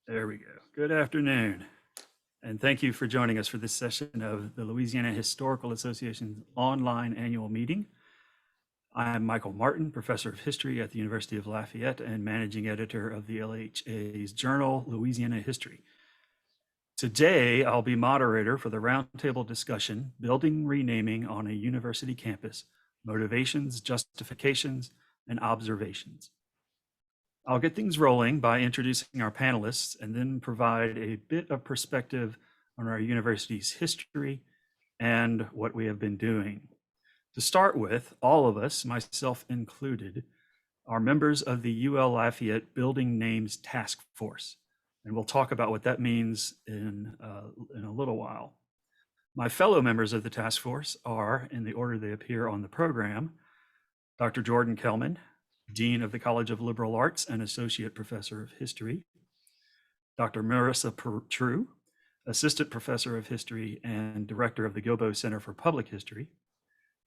There we go. Good afternoon. And thank you for joining us for this session of the Louisiana Historical Association's online annual meeting. I'm Michael Martin, professor of history at the University of Lafayette and managing editor of the LHA's journal, Louisiana History. Today, I'll be moderator for the roundtable discussion, Building Renaming on a University Campus, Motivations, Justifications, and Observations. I'll get things rolling by introducing our panelists and then provide a bit of perspective on our university's history and what we have been doing. To start with, all of us, myself included, are members of the UL Lafayette Building Names Task Force, and we'll talk about what that means in a little while. My fellow members of the task force are, in the order they appear on the program, Dr. Jordan Kellman, Dean of the College of Liberal Arts and Associate Professor of History, Dr. Marissa Petrou, Assistant Professor of History and Director of the Gilbert Center for Public History,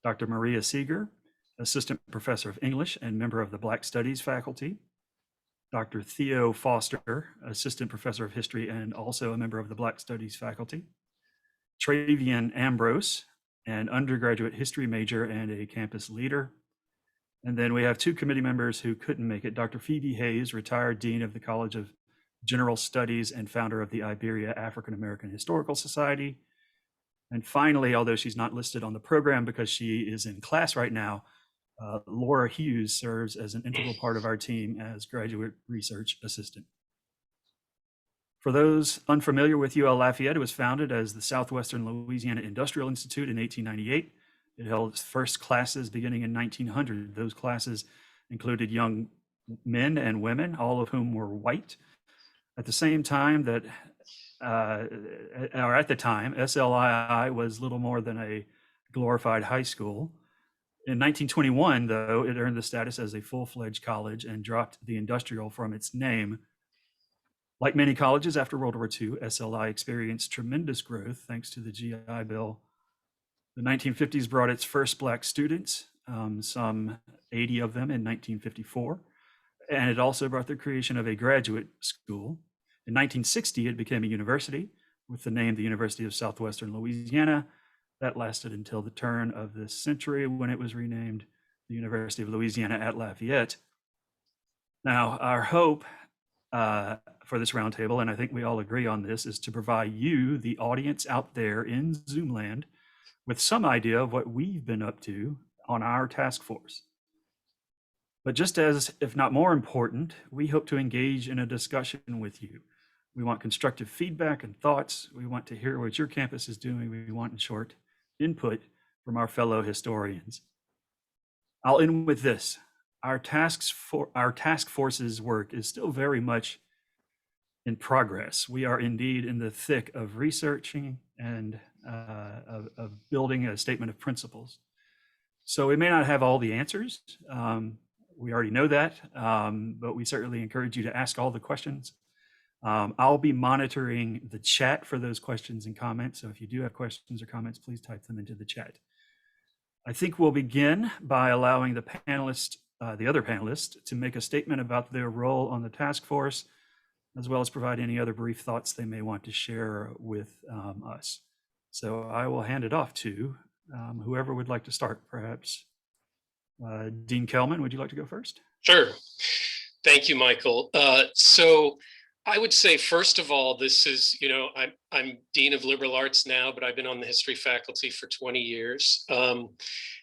Dr. Maria Seger, Assistant Professor of English and member of the Black Studies faculty, Dr. Theo Foster, Assistant Professor of History and also a member of the Black Studies faculty, Trevian Ambroise, an undergraduate history major and a campus leader. And then we have two committee members who couldn't make it. Dr. Phoebe Hayes, retired Dean of the College of General Studies and founder of the Iberia African American Historical Society. And finally, although she's not listed on the program because she is in class right now, Laura Hughes serves as an integral part of our team as graduate research assistant. For those unfamiliar with UL Lafayette, it was founded as the Southwestern Louisiana Industrial Institute in 1898. It held its first classes beginning in 1900. Those classes included young men and women, all of whom were white. At the same time that, or at the time, SLII was little more than a glorified high school. In 1921, though, it earned the status as a full-fledged college and dropped the industrial from its name. Like many colleges after World War II, SLI experienced tremendous growth thanks to the GI Bill. The 1950s brought its first Black students, some 80 of them in 1954, and it also brought the creation of a graduate school. In 1960, it became a university with the name the University of Southwestern Louisiana. That lasted until the turn of this century when it was renamed the University of Louisiana at Lafayette. Now, our hope for this roundtable, and I think we all agree on this, is to provide you, the audience out there in Zoom land, with some idea of what we've been up to on our task force. But just as, if not more important, we hope to engage in a discussion with you. We want constructive feedback and thoughts. We want to hear what your campus is doing. We want, in short, input from our fellow historians. I'll end with this. Our task force's work is still very much in progress. We are indeed in the thick of researching and of building a statement of principles. So we may not have all the answers. We already know that, but we certainly encourage you to ask all the questions. I'll be monitoring the chat for those questions and comments. So if you do have questions or comments, please type them into the chat. I think we'll begin by allowing the other panelists to make a statement about their role on the task force, as well as provide any other brief thoughts they may want to share with us. So I will hand it off to whoever would like to start, perhaps. Dean Kellman, would you like to go first? Sure. Thank you, Michael. So I would say, first of all, this is, I'm Dean of Liberal Arts now, but I've been on the history faculty for 20 years,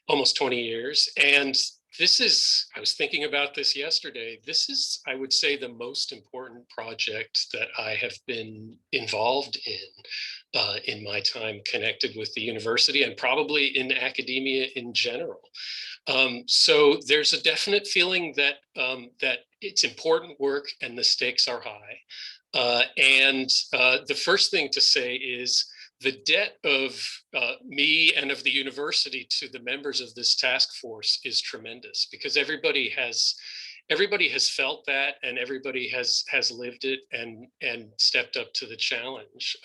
almost 20 years. And this is, I was thinking about this yesterday, this is, I would say, the most important project that I have been involved in my time connected with the university and probably in academia in general. So there's a definite feeling that that it's important work and the stakes are high. And the first thing to say is the debt of me and of the university to the members of this task force is tremendous, because everybody has felt that, and everybody has lived it and stepped up to the challenge.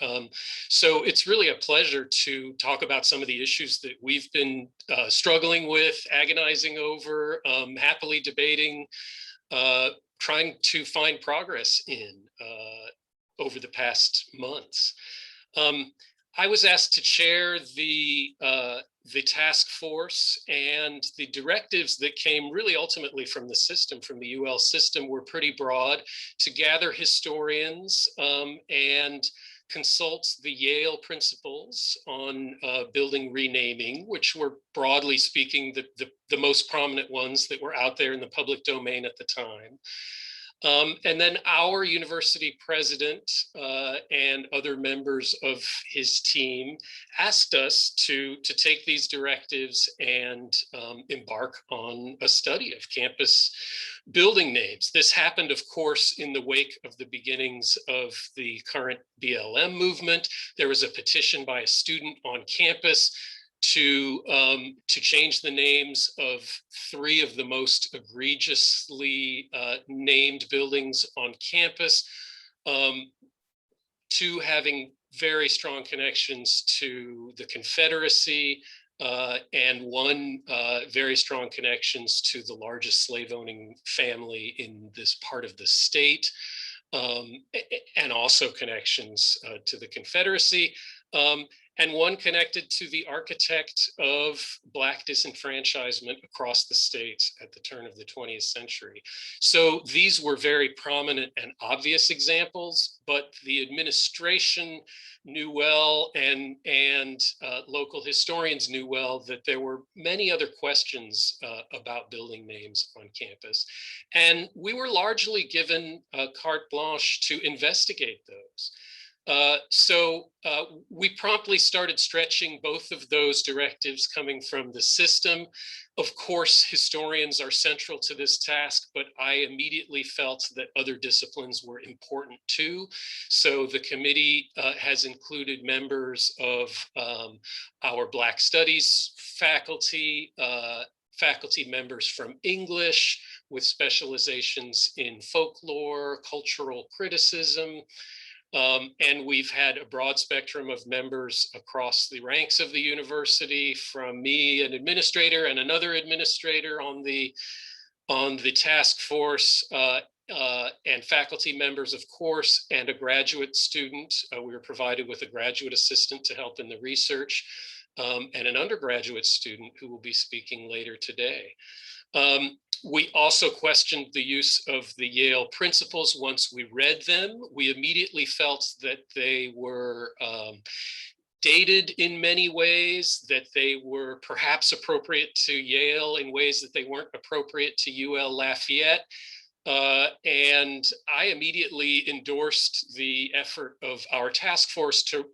So it's really a pleasure to talk about some of the issues that we've been struggling with, agonizing over, happily debating, trying to find progress in. over the past months. I was asked to chair the task force, and the directives that came really ultimately from the system, from the UL system, were pretty broad: to gather historians and consult the Yale principles on building renaming, which were, broadly speaking, the most prominent ones that were out there in the public domain at the time. And then our university president and other members of his team asked us to take these directives and embark on a study of campus building names. This happened, of course, in the wake of the beginnings of the current BLM movement. There was a petition by a student on campus to change the names of 3 of the most egregiously named buildings on campus, 2 having very strong connections to the Confederacy, and 1 very strong connections to the largest slave-owning family in this part of the state, and also connections to the Confederacy. And 1 connected to the architect of Black disenfranchisement across the state at the turn of the 20th century. So these were very prominent and obvious examples, but the administration knew well, and local historians knew well, that there were many other questions about building names on campus. And we were largely given carte blanche to investigate those. So we promptly started stretching both of those directives coming from the system. Of course, historians are central to this task, but I immediately felt that other disciplines were important too. So the committee has included members of our Black Studies faculty, faculty members from English with specializations in folklore, cultural criticism, and we've had a broad spectrum of members across the ranks of the university, from me, an administrator, and another administrator on the task force, and faculty members, of course, and a graduate student. We were provided with a graduate assistant to help in the research, and an undergraduate student who will be speaking later today. We also questioned the use of the Yale principles. Once we read them, we immediately felt that they were dated in many ways, that they were perhaps appropriate to Yale in ways that they weren't appropriate to UL Lafayette. And I immediately endorsed the effort of our task force to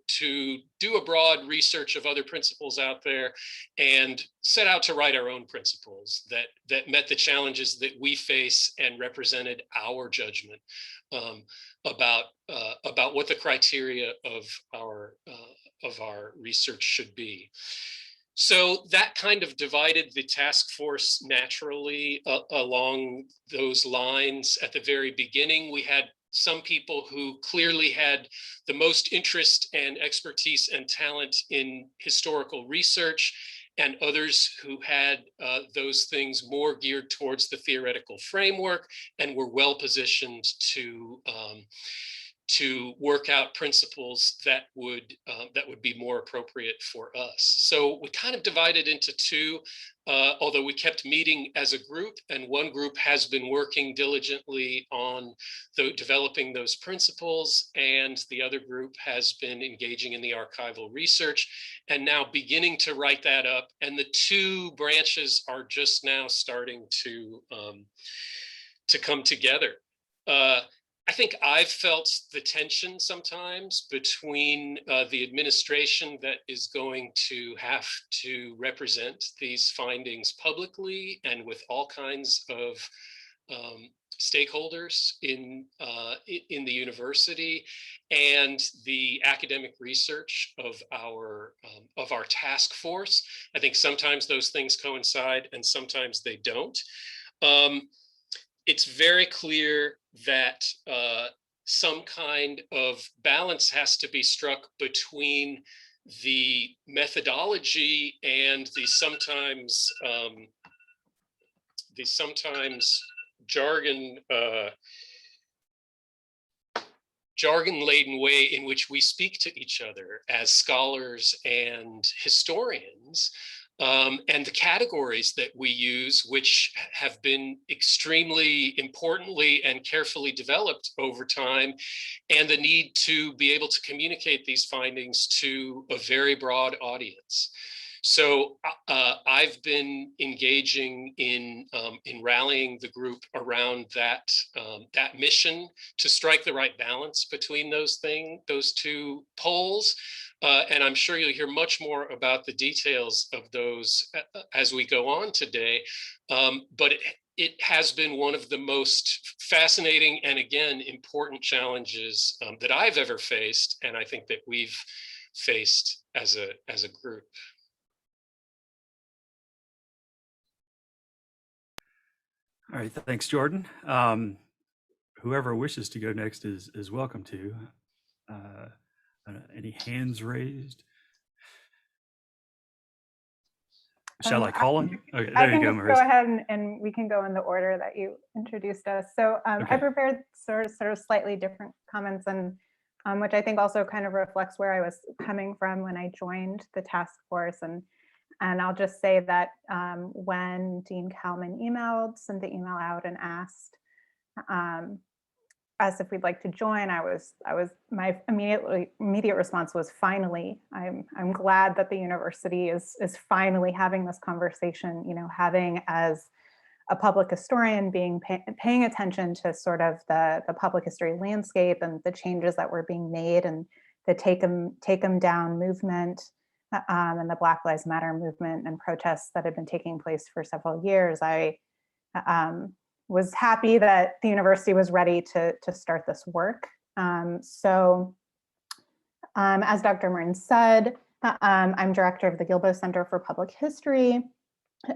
do a broad research of other principles out there and set out to write our own principles that met the challenges that we face and represented our judgment about what the criteria of our research should be. So that kind of divided the task force naturally along those lines. At the very beginning, we had some people who clearly had the most interest and expertise and talent in historical research, and others who had those things more geared towards the theoretical framework and were well positioned to work out principles that would be more appropriate for us. So we kind of divided into 2, although we kept meeting as a group, and one group has been working diligently on developing those principles, and the other group has been engaging in the archival research and now beginning to write that up. And the 2 branches are just now starting to come together. I think I've felt the tension sometimes between the administration that is going to have to represent these findings publicly and with all kinds of stakeholders in the university, and the academic research of our task force. I think sometimes those things coincide and sometimes they don't. It's very clear that some kind of balance has to be struck between the methodology and the sometimes jargon-laden way in which we speak to each other as scholars and historians, and the categories that we use, which have been extremely importantly and carefully developed over time, and the need to be able to communicate these findings to a very broad audience. So I've been engaging in rallying the group around that mission to strike the right balance between those two poles. And I'm sure you'll hear much more about the details of those as we go on today. But it has been one of the most fascinating and, again, important challenges that I've ever faced, and I think that we've faced as a group. All right, thanks, Jordan. Whoever wishes to go next is welcome to. Any hands raised? Shall I call on you? Okay, there you go, Marissa. Go ahead and we can go in the order that you introduced us. So Okay. I prepared sort of slightly different comments, and which I think also kind of reflects where I was coming from when I joined the task force. And I'll just say that when Dean Kellman sent the email out and asked us if we'd like to join, my immediate response was finally. I'm glad that the university is finally having this conversation, having as a public historian paying attention to sort of the public history landscape and the changes that were being made, and the take 'em down movement and the Black Lives Matter movement and protests that had been taking place for several years. I was happy that the university was ready to start this work. So as Dr. Martin said, I'm director of the Gilbert Center for Public History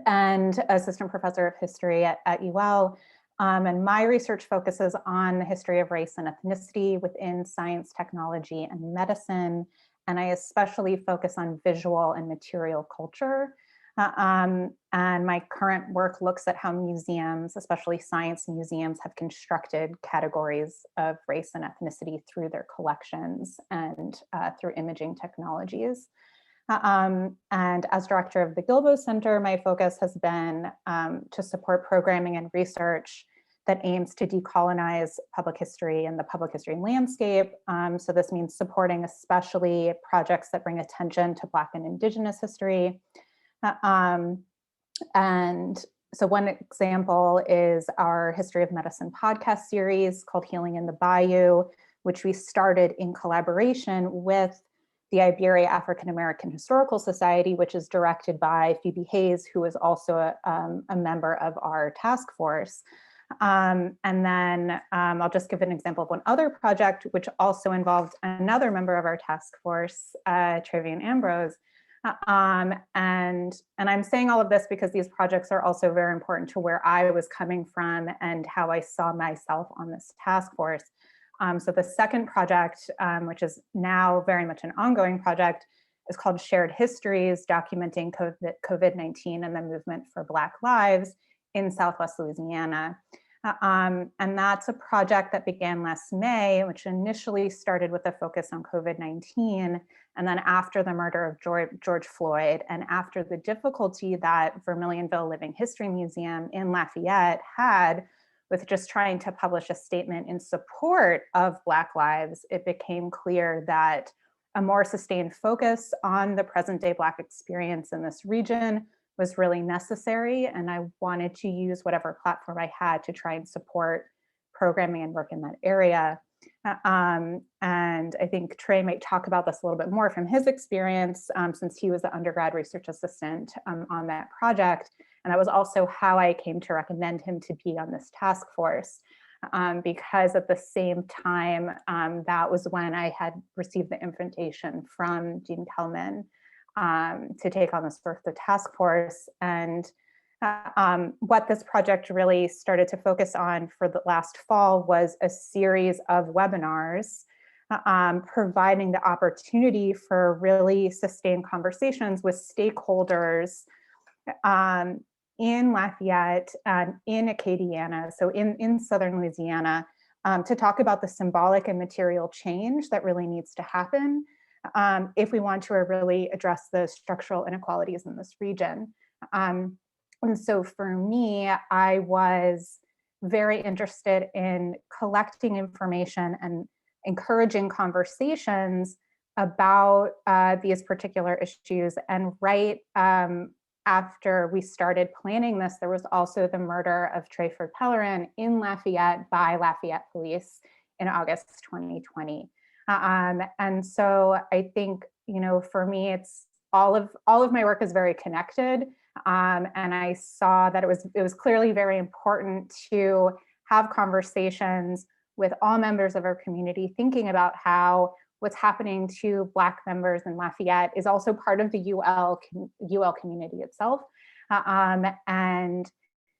and assistant professor of history at UL. And my research focuses on the history of race and ethnicity within science, technology, and medicine. And I especially focus on visual and material culture. And my current work looks at how museums, especially science museums, have constructed categories of race and ethnicity through their collections and through imaging technologies. And as director of the Gilbert Center, my focus has been to support programming and research that aims to decolonize public history and the public history landscape. So this means supporting especially projects that bring attention to Black and Indigenous history. And so one example is our History of Medicine podcast series called Healing in the Bayou, which we started in collaboration with the Iberia African American Historical Society, which is directed by Phoebe Hayes, who is also a member of our task force. And then I'll just give an example of one other project, which also involved another member of our task force, Trevian Ambroise. And I'm saying all of this because these projects are also very important to where I was coming from and how I saw myself on this task force. So the second project, which is now very much an ongoing project, is called Shared Histories, documenting COVID-19 and the movement for Black lives in Southwest Louisiana. And that's a project that began last May, which initially started with a focus on COVID-19. And then after the murder of George Floyd, and after the difficulty that Vermilionville Living History Museum in Lafayette had with just trying to publish a statement in support of Black lives, it became clear that a more sustained focus on the present day Black experience in this region was really necessary. And I wanted to use whatever platform I had to try and support programming and work in that area. And I think Trey might talk about this a little bit more from his experience, since he was the undergrad research assistant on that project. And that was also how I came to recommend him to be on this task force, because at the same time, that was when I had received the invitation from Dean Kellman to take on this work, the task force. And what this project really started to focus on for the last fall was a series of webinars providing the opportunity for really sustained conversations with stakeholders in Lafayette and in Acadiana, so in Southern Louisiana, to talk about the symbolic and material change that really needs to happen if we want to really address the structural inequalities in this region. And so for me, I was very interested in collecting information and encouraging conversations about these particular issues. And right after we started planning this, there was also the murder of Trey Pellerin in Lafayette by Lafayette police in August 2020. And so I think, for me, it's all of my work is very connected. And I saw that it was clearly very important to have conversations with all members of our community, thinking about how what's happening to Black members in Lafayette is also part of the UL community itself, and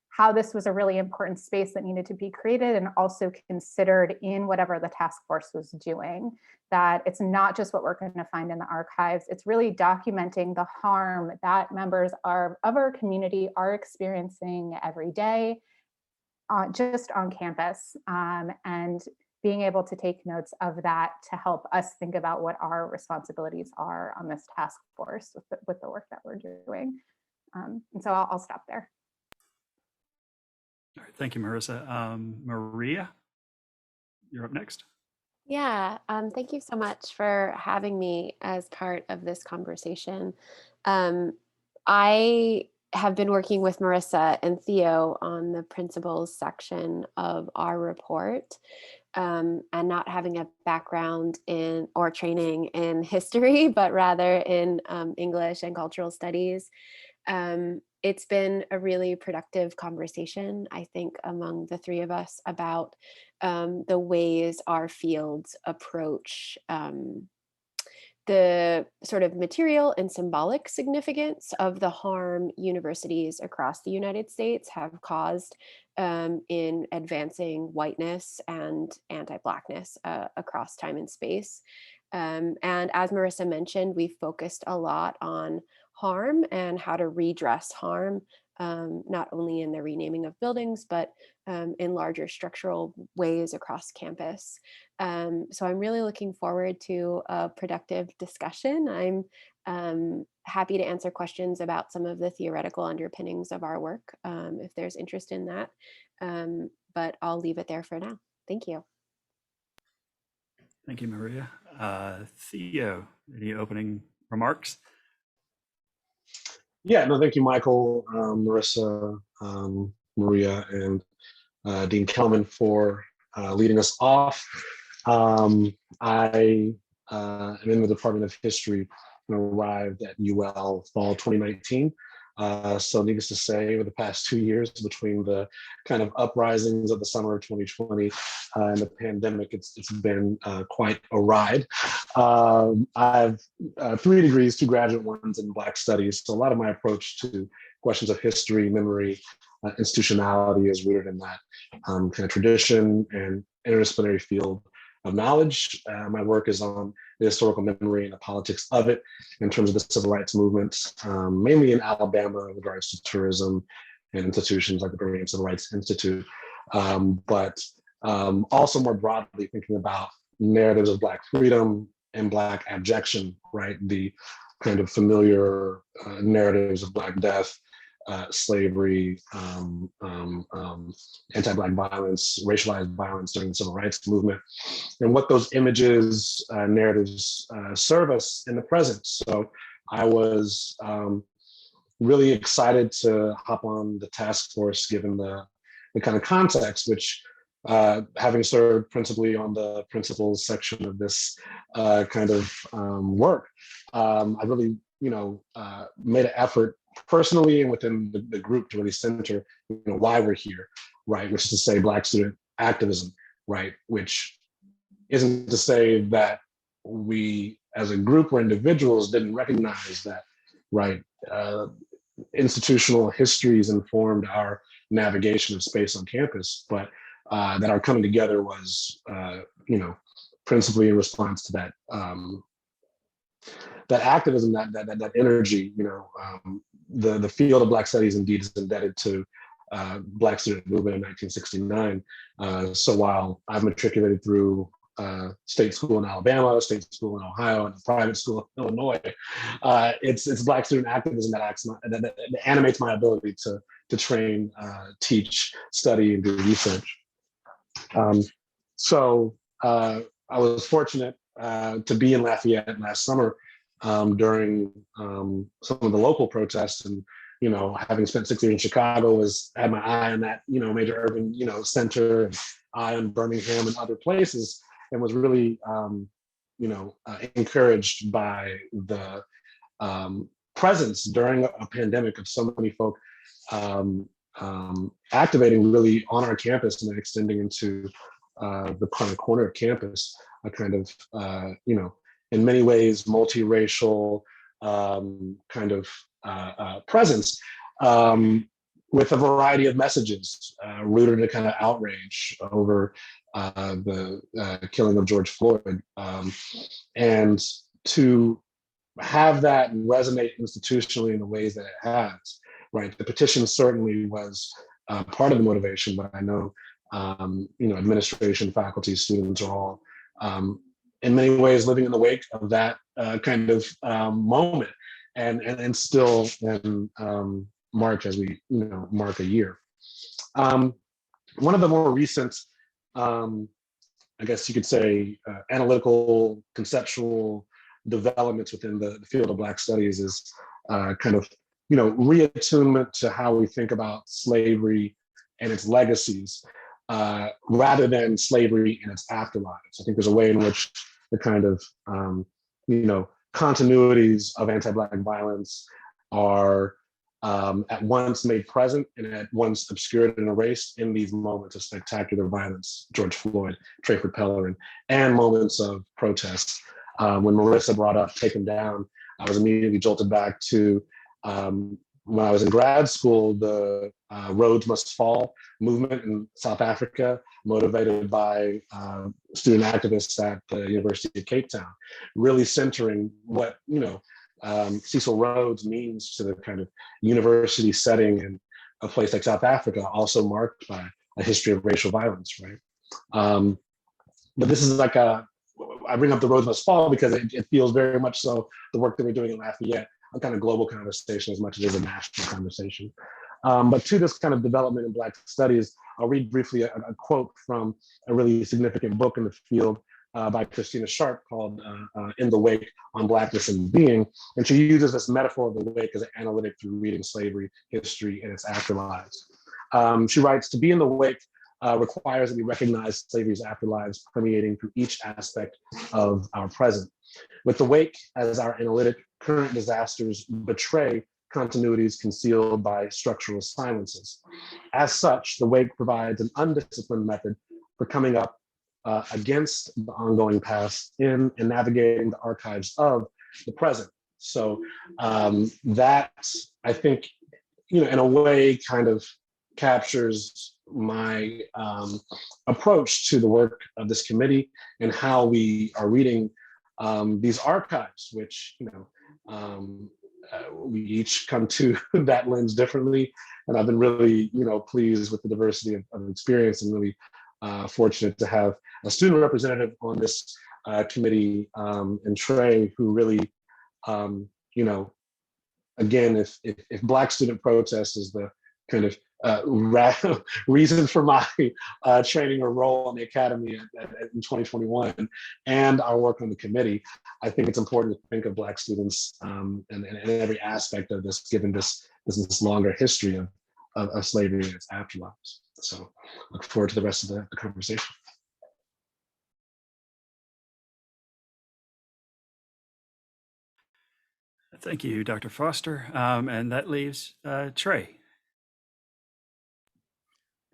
how this was a really important space that needed to be created and also considered in whatever the task force was doing. That it's not just what we're going to find in the archives, it's really documenting the harm that members of our community are experiencing every day, just on campus, and being able to take notes of that to help us think about what our responsibilities are on this task force with the work that we're doing. And so I'll stop there. All right, thank you, Marissa. Maria, you're up next. Yeah, thank you so much for having me as part of this conversation. I have been working with Marissa and Theo on the principles section of our report, and not having a background in or training in history, but rather in English and cultural studies. It's been a really productive conversation, I think, among the three of us about the ways our fields approach the sort of material and symbolic significance of the harm universities across the United States have caused in advancing whiteness and anti-Blackness across time and space. And as Marissa mentioned, we focused a lot on harm and how to redress harm, not only in the renaming of buildings, but in larger structural ways across campus. So I'm really looking forward to a productive discussion. I'm happy to answer questions about some of the theoretical underpinnings of our work, if there's interest in that. But I'll leave it there for now. Thank you. Thank you, Maria. Theo, any opening remarks? Yeah, no, thank you, Michael, Marissa, Maria, and Dean Kellman for leading us off. I am in the Department of History and arrived at UL fall 2019. So needless to say, over the past 2 years, between the kind of uprisings of the summer of 2020 and the pandemic, it's been quite a ride. I have 3 degrees, 2 graduate ones in Black Studies. So a lot of my approach to questions of history, memory, institutionality is rooted in that kind of tradition and interdisciplinary field of knowledge. My work is on the historical memory and the politics of it in terms of the civil rights movement, mainly in Alabama with regards to tourism and institutions like the Birmingham Civil Rights Institute, but also more broadly thinking about narratives of Black freedom and Black abjection, right? The kind of familiar narratives of Black death, slavery, anti-Black violence, racialized violence during the civil rights movement, and what those images, narratives serve us in the present. So I was really excited to hop on the task force given the kind of context, which having served principally on the principles section of this kind of work, I really, made an effort personally and within the group to really center, why we're here, right? Which is to say Black student activism, right? Which isn't to say that we as a group or individuals didn't recognize that, right? Institutional histories informed our navigation of space on campus, but that our coming together was, principally in response to that that activism, that energy. The field of Black studies indeed is indebted to Black student movement in 1969. So while I've matriculated through state school in Alabama, state school in Ohio, and private school in Illinois, it's Black student activism that animates my ability to train, teach, study, and do research. So I was fortunate to be in Lafayette last summer during some of the local protests, and having spent 6 years in Chicago, had my eye on that major urban center, and eye on Birmingham and other places, and was really encouraged by the presence during a pandemic of so many folk activating really on our campus and then extending into the kind of corner of campus, a kind of in many ways multiracial kind of presence, with a variety of messages rooted in a kind of outrage over the killing of George Floyd, and to have that resonate institutionally in the ways that it has. Right, the petition certainly was part of the motivation, but I know administration, faculty, students are all in many ways living in the wake of that kind of moment, and still in March as we mark a year. One of the more recent, I guess you could say, analytical, conceptual developments within the field of Black studies is kind of reattunement to how we think about slavery and its legacies, rather than slavery and its afterlives. I think there's a way in which the kind of continuities of anti-Black violence are at once made present and at once obscured and erased in these moments of spectacular violence, George Floyd, Trayford Pellerin, and moments of protest. When Marissa brought up Take 'Em Down, I was immediately jolted back to when I was in grad school, the Roads Must Fall movement in South Africa, motivated by student activists at the University of Cape Town, really centering what Cecil Rhodes means to the kind of university setting in a place like South Africa, also marked by a history of racial violence, right? But this is like I bring up the Roads Must Fall because it feels very much so the work that we're doing in Lafayette, a kind of global conversation as much as it is a national conversation. But to this kind of development in Black studies, I'll read briefly a quote from a really significant book in the field by Christina Sharp called In the Wake on Blackness and Being. And she uses this metaphor of the wake as an analytic through reading slavery, history, and its afterlives. She writes, "To be in the wake requires that we recognize slavery's afterlives permeating through each aspect of our present. With the wake as our analytic, current disasters betray continuities concealed by structural silences. As such, the wake provides an undisciplined method for coming up against the ongoing past in and navigating the archives of the present." So that, I think, in a way kind of captures my approach to the work of this committee and how we are reading these archives, which we each come to that lens differently. And I've been really pleased with the diversity of experience, and really fortunate to have a student representative on this committee, and Trey, who really again, if Black student protest is the kind of reason for my training or role in the academy in 2021, and our work on the committee, I think it's important to think of Black students and every aspect of this, given this longer history of slavery and its afterlives. So look forward to the rest of the conversation. Thank you, Dr. Foster. And that leaves Trey.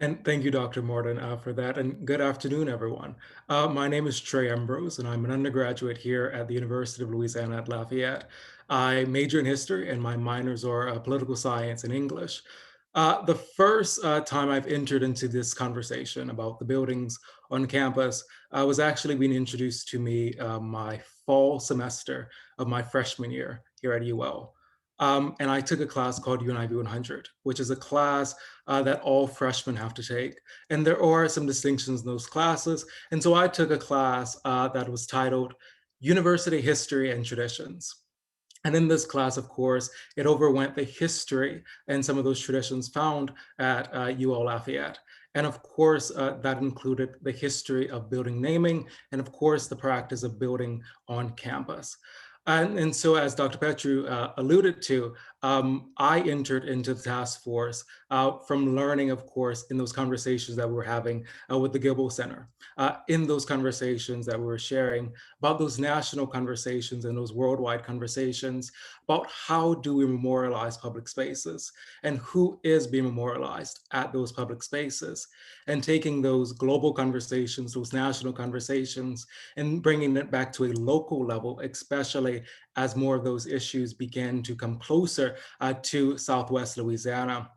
And thank you, Dr. Morton, for that. And good afternoon, everyone. My name is Trey Ambrose, and I'm an undergraduate here at the University of Louisiana at Lafayette. I major in history, and my minors are political science and English. The first time I've entered into this conversation about the buildings on campus was actually being introduced to me my fall semester of my freshman year here at UL. And I took a class called UNIV 100, which is a class that all freshmen have to take. And there are some distinctions in those classes. And so I took a class that was titled University History and Traditions. And in this class, of course, it overwent the history and some of those traditions found at UL Lafayette. And of course, that included the history of building naming, and of course, the practice of building on campus. And so as Dr. Petrou alluded to, I entered into the task force from learning, of course, in those conversations that we were having with the Gilbert Center, in those conversations that we were sharing about those national conversations and those worldwide conversations about how do we memorialize public spaces and who is being memorialized at those public spaces, and taking those global conversations, those national conversations, and bringing it back to a local level, especially as more of those issues began to come closer to Southwest Louisiana.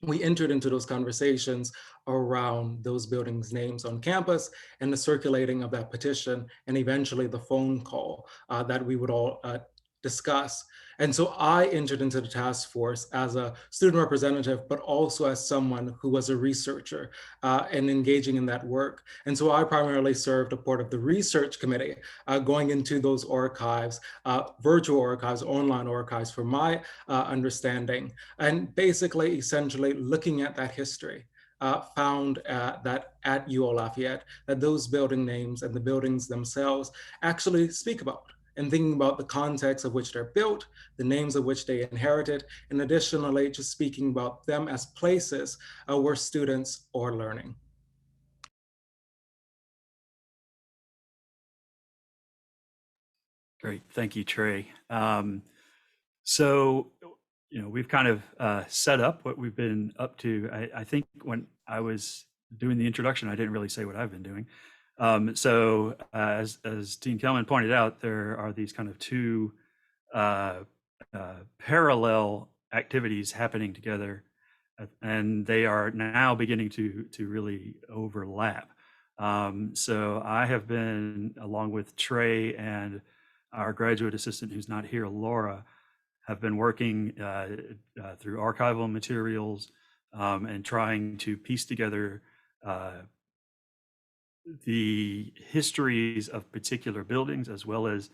We entered into those conversations around those buildings' names on campus and the circulating of that petition, and eventually the phone call that we would all discuss. And so I entered into the task force as a student representative, but also as someone who was a researcher and engaging in that work. And so I primarily served a part of the research committee, going into those archives, virtual archives, online archives for my understanding, and basically essentially looking at that history. Found that at UL Lafayette, that those building names and the buildings themselves actually speak about, and thinking about the context of which they're built, the names of which they inherited, and additionally just speaking about them as places where students are learning. Great, thank you, Trey. So, we've kind of set up what we've been up to. I think when I was doing the introduction, I didn't really say what I've been doing. So as Dean Kellman pointed out, there are these kind of two parallel activities happening together, and they are now beginning to really overlap. So I have been, along with Trey and our graduate assistant who's not here, Laura, have been working through archival materials and trying to piece together the histories of particular buildings as well as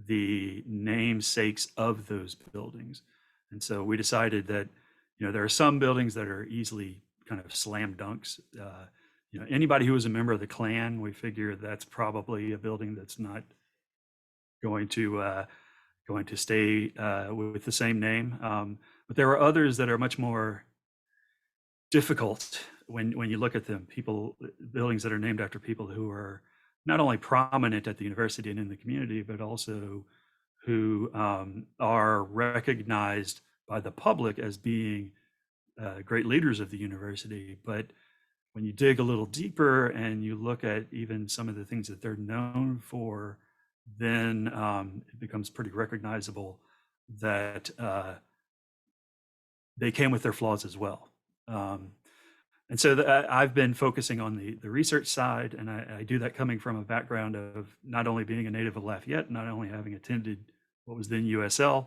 the namesakes of those buildings. And so we decided that, there are some buildings that are easily kind of slam dunks. Anybody who was a member of the Klan, we figure that's probably a building that's not going to stay with the same name. But there are others that are much more difficult when you look at them. Buildings that are named after people who are not only prominent at the university and in the community, but also who are recognized by the public as being great leaders of the university. But when you dig a little deeper and you look at even some of the things that they're known for, then it becomes pretty recognizable that they came with their flaws as well. And so I've been focusing on the research side, and I do that coming from a background of not only being a native of Lafayette, not only having attended what was then USL,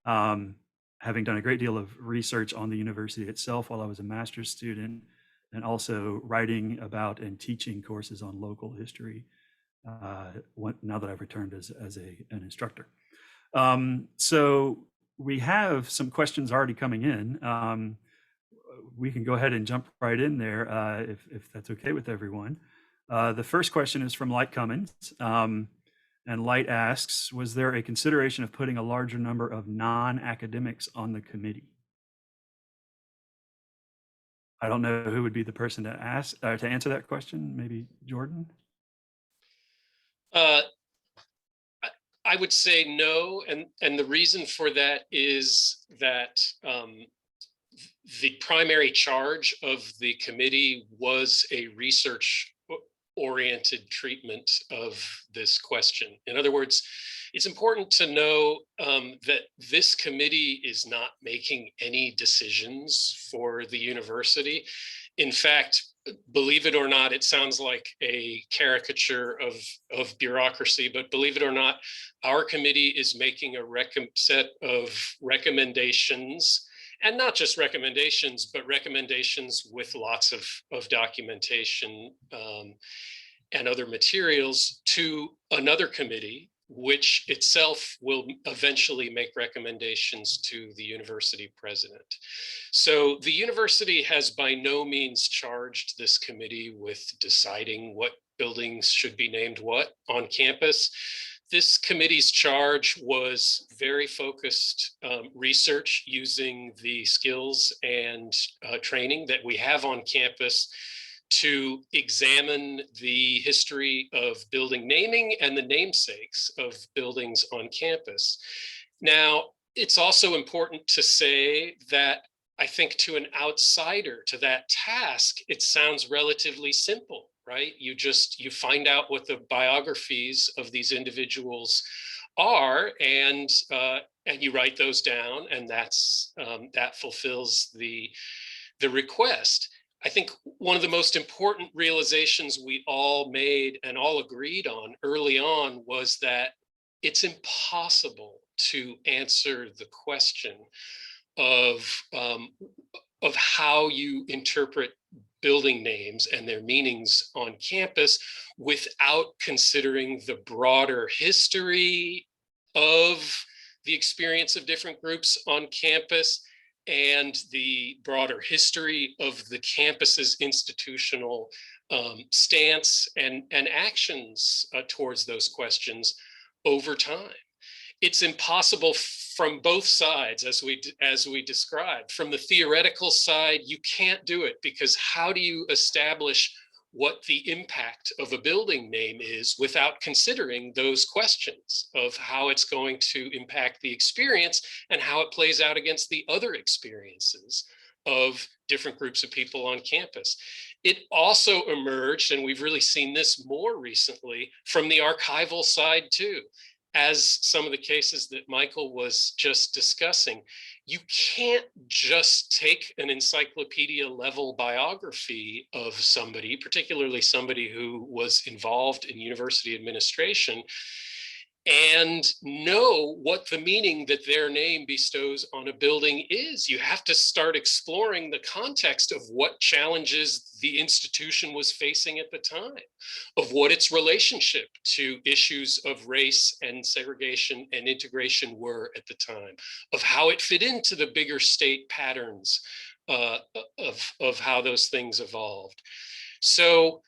having done a great deal of research on the university itself while I was a master's student, and also writing about and teaching courses on local history now that I've returned as an instructor. So we have some questions already coming in. We can go ahead and jump right in there if that's okay with everyone. The first question is from Light Cummins. And Light asks, was there a consideration of putting a larger number of non-academics on the committee? I don't know who would be the person to answer that question. Maybe Jordan? I would say no, and the reason for that is that the primary charge of the committee was a research-oriented treatment of this question. In other words, it's important to know that this committee is not making any decisions for the university. In fact, believe it or not, it sounds like a caricature of bureaucracy, but believe it or not, our committee is making a set of recommendations, and not just recommendations, but recommendations with lots of documentation and other materials to another committee, which itself will eventually make recommendations to the university president. So the university has by no means charged this committee with deciding what buildings should be named what on campus. This committee's charge was very focused research using the skills and training that we have on campus to examine the history of building naming and the namesakes of buildings on campus. Now, it's also important to say that I think to an outsider to that task, it sounds relatively simple, right? You find out what the biographies of these individuals are, and you write those down, and that fulfills the request. I think one of the most important realizations we all made and all agreed on early on was that it's impossible to answer the question of how you interpret building names and their meanings on campus without considering the broader history of the experience of different groups on campus and the broader history of the campus's institutional stance and actions towards those questions over time. It's impossible from both sides, as we described. From the theoretical side, you can't do it, because how do you establish what the impact of a building name is without considering those questions of how it's going to impact the experience and how it plays out against the other experiences of different groups of people on campus. It also emerged, and we've really seen this more recently, from the archival side too. As some of the cases that Michael was just discussing, you can't just take an encyclopedia level biography of somebody, particularly somebody who was involved in university administration, and know what the meaning that their name bestows on a building is. You have to start exploring the context of what challenges the institution was facing at the time, of what its relationship to issues of race and segregation and integration were at the time, of how it fit into the bigger state patterns of how those things evolved. So,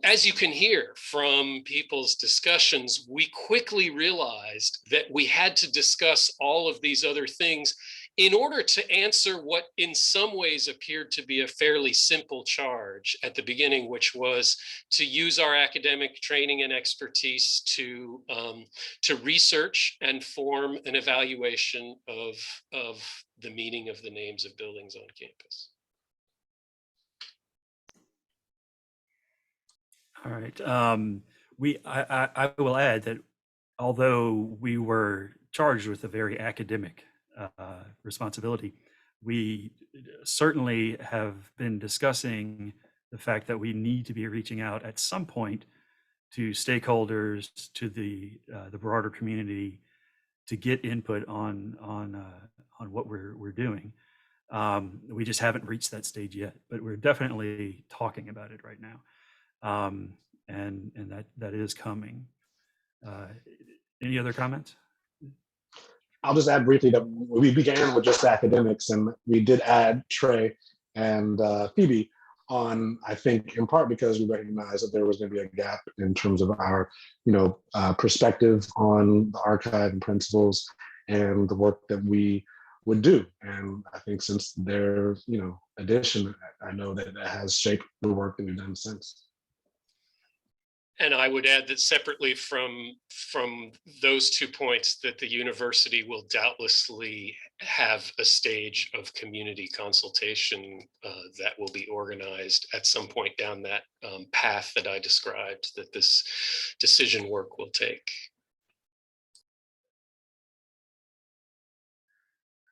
as you can hear from people's discussions, we quickly realized that we had to discuss all of these other things in order to answer what in some ways appeared to be a fairly simple charge at the beginning, which was to use our academic training and expertise to research and form an evaluation of the meaning of the names of buildings on campus. All right. I will add that although we were charged with a very academic responsibility, we certainly have been discussing the fact that we need to be reaching out at some point to stakeholders, to the broader community, to get input on what we're doing. We just haven't reached that stage yet, but we're definitely talking about it right now. And that is coming. Any other comments? I'll just add briefly that we began with just academics, and we did add Trey and Phoebe on, I think, in part because we recognized that there was going to be a gap in terms of our, perspective on the archive and principles and the work that we would do. And I think since their, addition, I know that it has shaped the work that we've done since. And I would add that separately from those 2 points, that the university will doubtlessly have a stage of community consultation that will be organized at some point down that path that I described, that this decision work will take.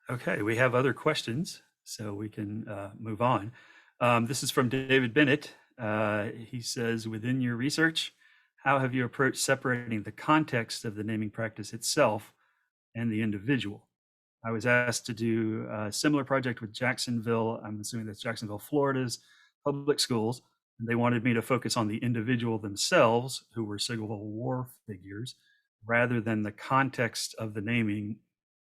Okay, we have other questions, so we can move on. This is from David Bennett. He says, within your research, how have you approached separating the context of the naming practice itself and the individual? I was asked to do a similar project with Jacksonville. I'm assuming that's Jacksonville, Florida's public schools. And they wanted me to focus on the individual themselves, who were Civil War figures, rather than the context of the naming.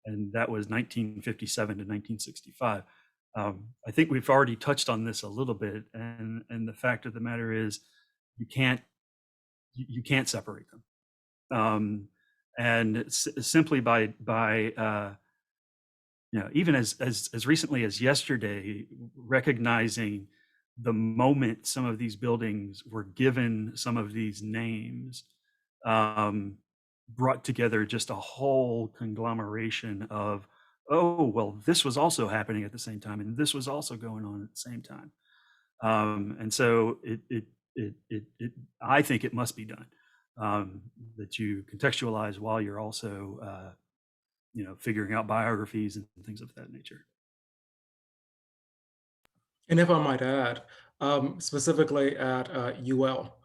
And that was 1957 to 1965. I think we've already touched on this a little bit, and the fact of the matter is, you can't separate them, and simply by even as recently as yesterday, recognizing the moment some of these buildings were given some of these names, brought together just a whole conglomeration of, oh, well, this was also happening at the same time, and this was also going on at the same time. And so I think it must be done, that you contextualize while you're also, figuring out biographies and things of that nature. And if I might add, specifically at UL,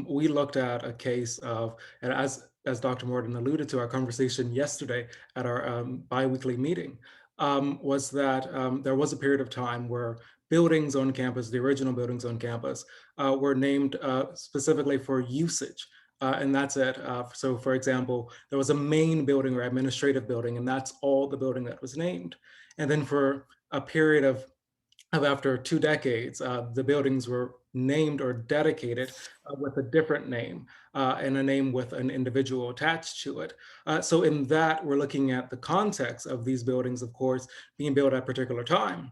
we looked at a case of, and as Dr. Morton alluded to, our conversation yesterday at our biweekly meeting, was that there was a period of time where buildings on campus, the original buildings on campus, were named specifically for usage. And that's it. So for example, there was a main building or administrative building, and that's all the building that was named. And then for a period of after 2 decades, the buildings were named or dedicated with a different name and a name with an individual attached to it. So in that, we're looking at the context of these buildings, of course, being built at a particular time,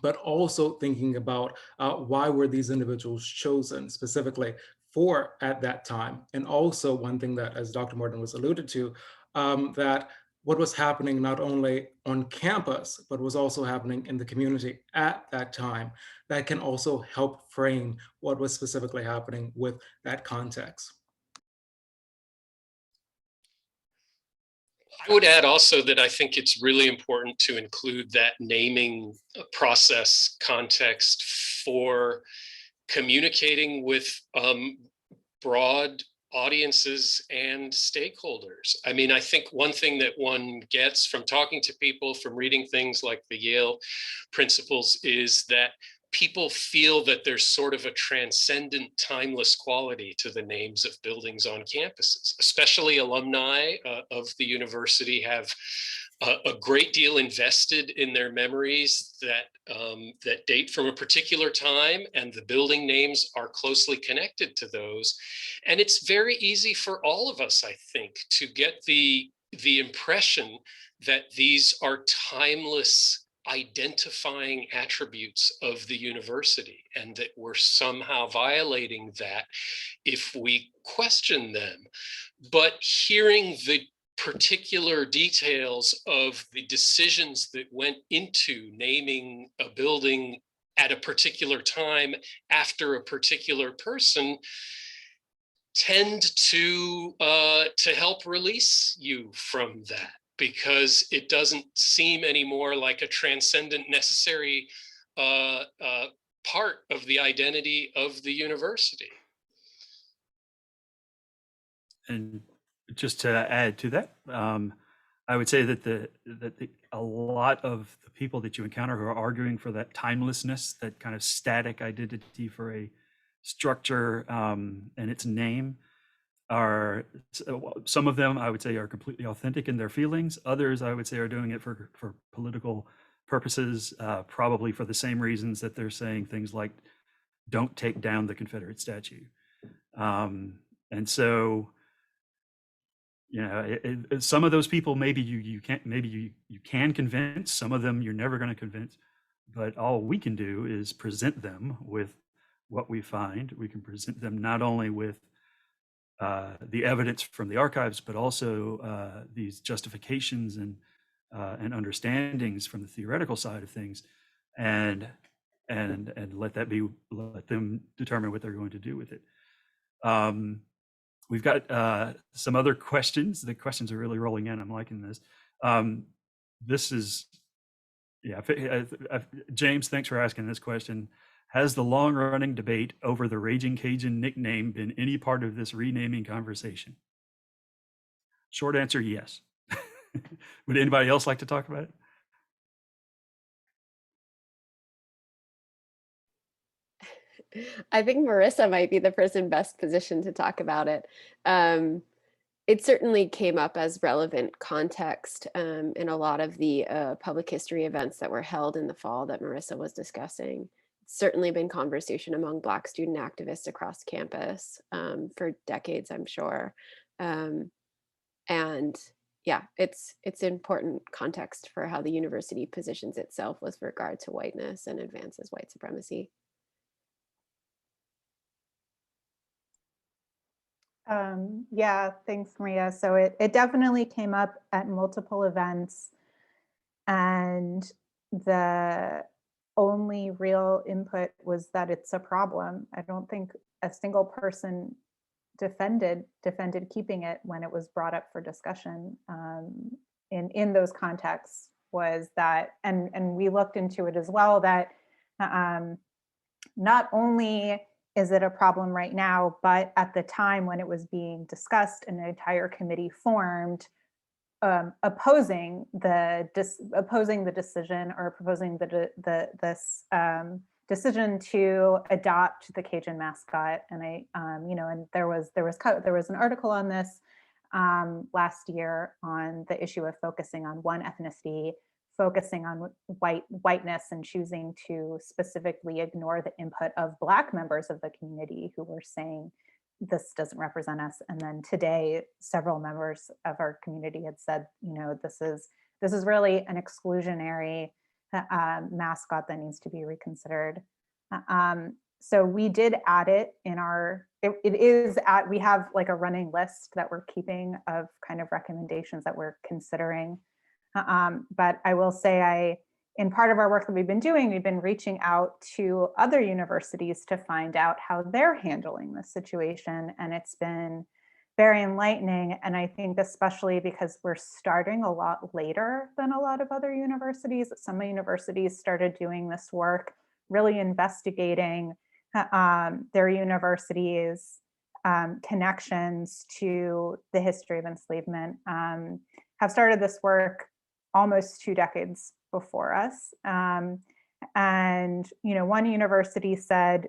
but also thinking about why were these individuals chosen specifically for at that time. And also one thing that, as Dr. Morton was alluded to, that what was happening not only on campus, but was also happening in the community at that time, that can also help frame what was specifically happening with that context. I would add also that I think it's really important to include that naming process context for communicating with broad audiences and stakeholders. I mean, I think one thing that one gets from talking to people, from reading things like the Yale principles, is that people feel that there's sort of a transcendent, timeless quality to the names of buildings on campuses. Especially alumni of the university have a great deal invested in their memories that that date from a particular time, and the building names are closely connected to those. And it's very easy for all of us, I think, to get the impression that these are timeless identifying attributes of the university, and that we're somehow violating that if we question them. But hearing the particular details of the decisions that went into naming a building at a particular time after a particular person tend to help release you from that, because it doesn't seem anymore like a transcendent, necessary part of the identity of the university. And just to add to that, I would say that a lot of the people that you encounter who are arguing for that timelessness, that kind of static identity for a structure and its name, are, some of them I would say are completely authentic in their feelings. Others I would say are doing it for political purposes, probably for the same reasons that they're saying things like, don't take down the Confederate statue. And so, some of those people maybe you can convince. Some of them you're never going to convince, but all we can do is present them with what we find. We can present them not only with the evidence from the archives, but also these justifications and understandings from the theoretical side of things, and let them determine what they're going to do with it. We've got some other questions. The questions are really rolling in. I'm liking this. This is, James, thanks for asking this question. Has the long-running debate over the Raging Cajun nickname been any part of this renaming conversation? Short answer, yes. Would anybody else like to talk about it? I think Marissa might be the person best positioned to talk about it. It certainly came up as relevant context in a lot of the public history events that were held in the fall that Marissa was discussing. It's certainly been conversation among Black student activists across campus for decades, I'm sure. And yeah, it's important context for how the university positions itself with regard to whiteness and advances white supremacy. Yeah, thanks, Maria. So it definitely came up at multiple events, and the only real input was that it's a problem. I don't think a single person defended keeping it when it was brought up for discussion in those contexts. Was that, and we looked into it as well, that not only is it a problem right now, but at the time when it was being discussed, an entire committee formed opposing the decision, or proposing this decision to adopt the Cajun mascot. And and there was an article on this last year on the issue of focusing on one ethnicity, focusing on whiteness, and choosing to specifically ignore the input of Black members of the community who were saying this doesn't represent us. And then today, several members of our community had said, this is really an exclusionary mascot that needs to be reconsidered. So we did add it in our, we have like a running list that we're keeping of kind of recommendations that we're considering. But I will say, in part of our work that we've been doing, we've been reaching out to other universities to find out how they're handling this situation. And it's been very enlightening. And I think especially because we're starting a lot later than a lot of other universities. Some universities started doing this work, really investigating their universities' connections to the history of enslavement, have started this work almost 2 decades before us. And one university said,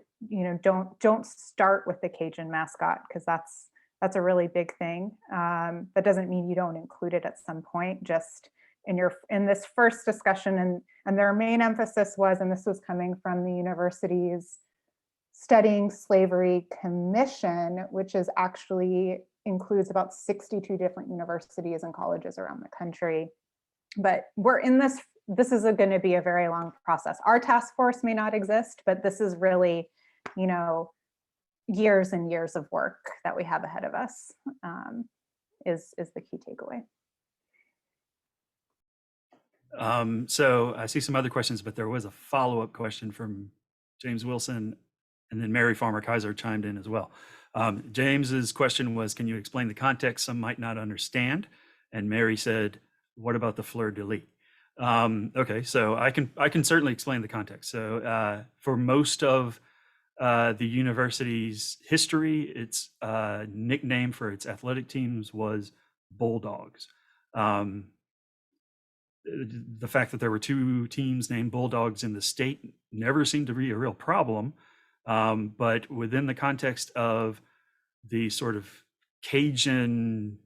don't start with the Cajun mascot, because that's a really big thing. That doesn't mean you don't include it at some point, just in this first discussion. And their main emphasis was, and this was coming from the university's Studying Slavery Commission, which is actually includes about 62 different universities and colleges around the country. But we're in this is going to be a very long process. Our task force may not exist, but this is really, years and years of work that we have ahead of us, is the key takeaway. So I see some other questions, but there was a follow-up question from James Wilson, and then Mary Farmer Kaiser chimed in as well. James's question was, can you explain the context some might not understand? And Mary said, what about the fleur-de-lis? Okay, so I can certainly explain the context. So for most of the university's history, its nickname for its athletic teams was Bulldogs. The fact that there were 2 teams named Bulldogs in the state never seemed to be a real problem. But within the context of the sort of Cajun,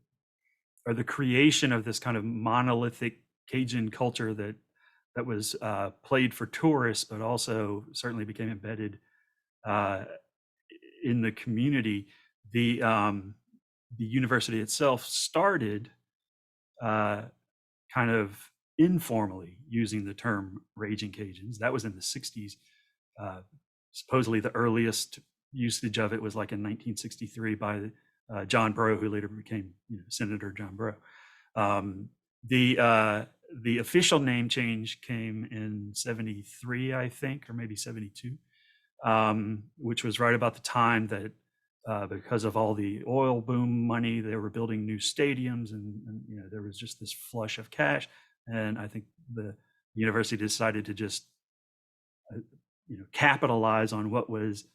or the creation of this kind of monolithic Cajun culture that was played for tourists, but also certainly became embedded in the community, the university itself started kind of informally using the term Raging Cajuns. That was in the 60s. Supposedly the earliest usage of it was like in 1963 by John Breaux, who later became Senator John Breaux. The official name change came in 73, I think, or maybe 72, which was right about the time that because of all the oil boom money, they were building new stadiums, and there was just this flush of cash. And I think the university decided to just capitalize on what was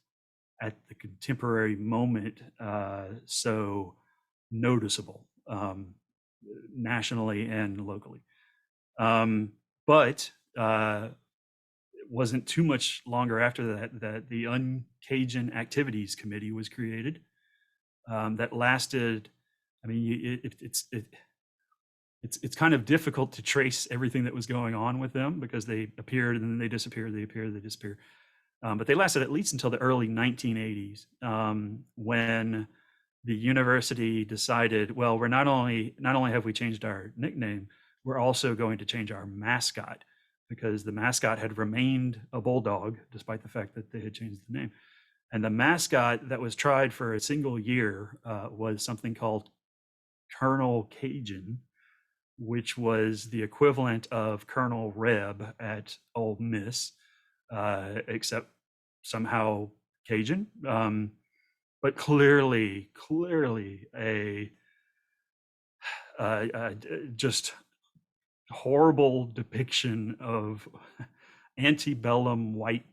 at the contemporary moment so noticeable nationally and locally. But it wasn't too much longer after that the Uncajun Activities Committee was created. That lasted. I mean, it's kind of difficult to trace everything that was going on with them because they appeared and then they disappeared. They appeared, they disappeared. But they lasted at least until the early 1980s, when the university decided, well, we're not only have we changed our nickname, we're also going to change our mascot, because the mascot had remained a bulldog despite the fact that they had changed the name. And the mascot that was tried for a single year was something called Colonel Cajun, which was the equivalent of Colonel Reb at Ole Miss, except somehow Cajun. But clearly a just horrible depiction of antebellum white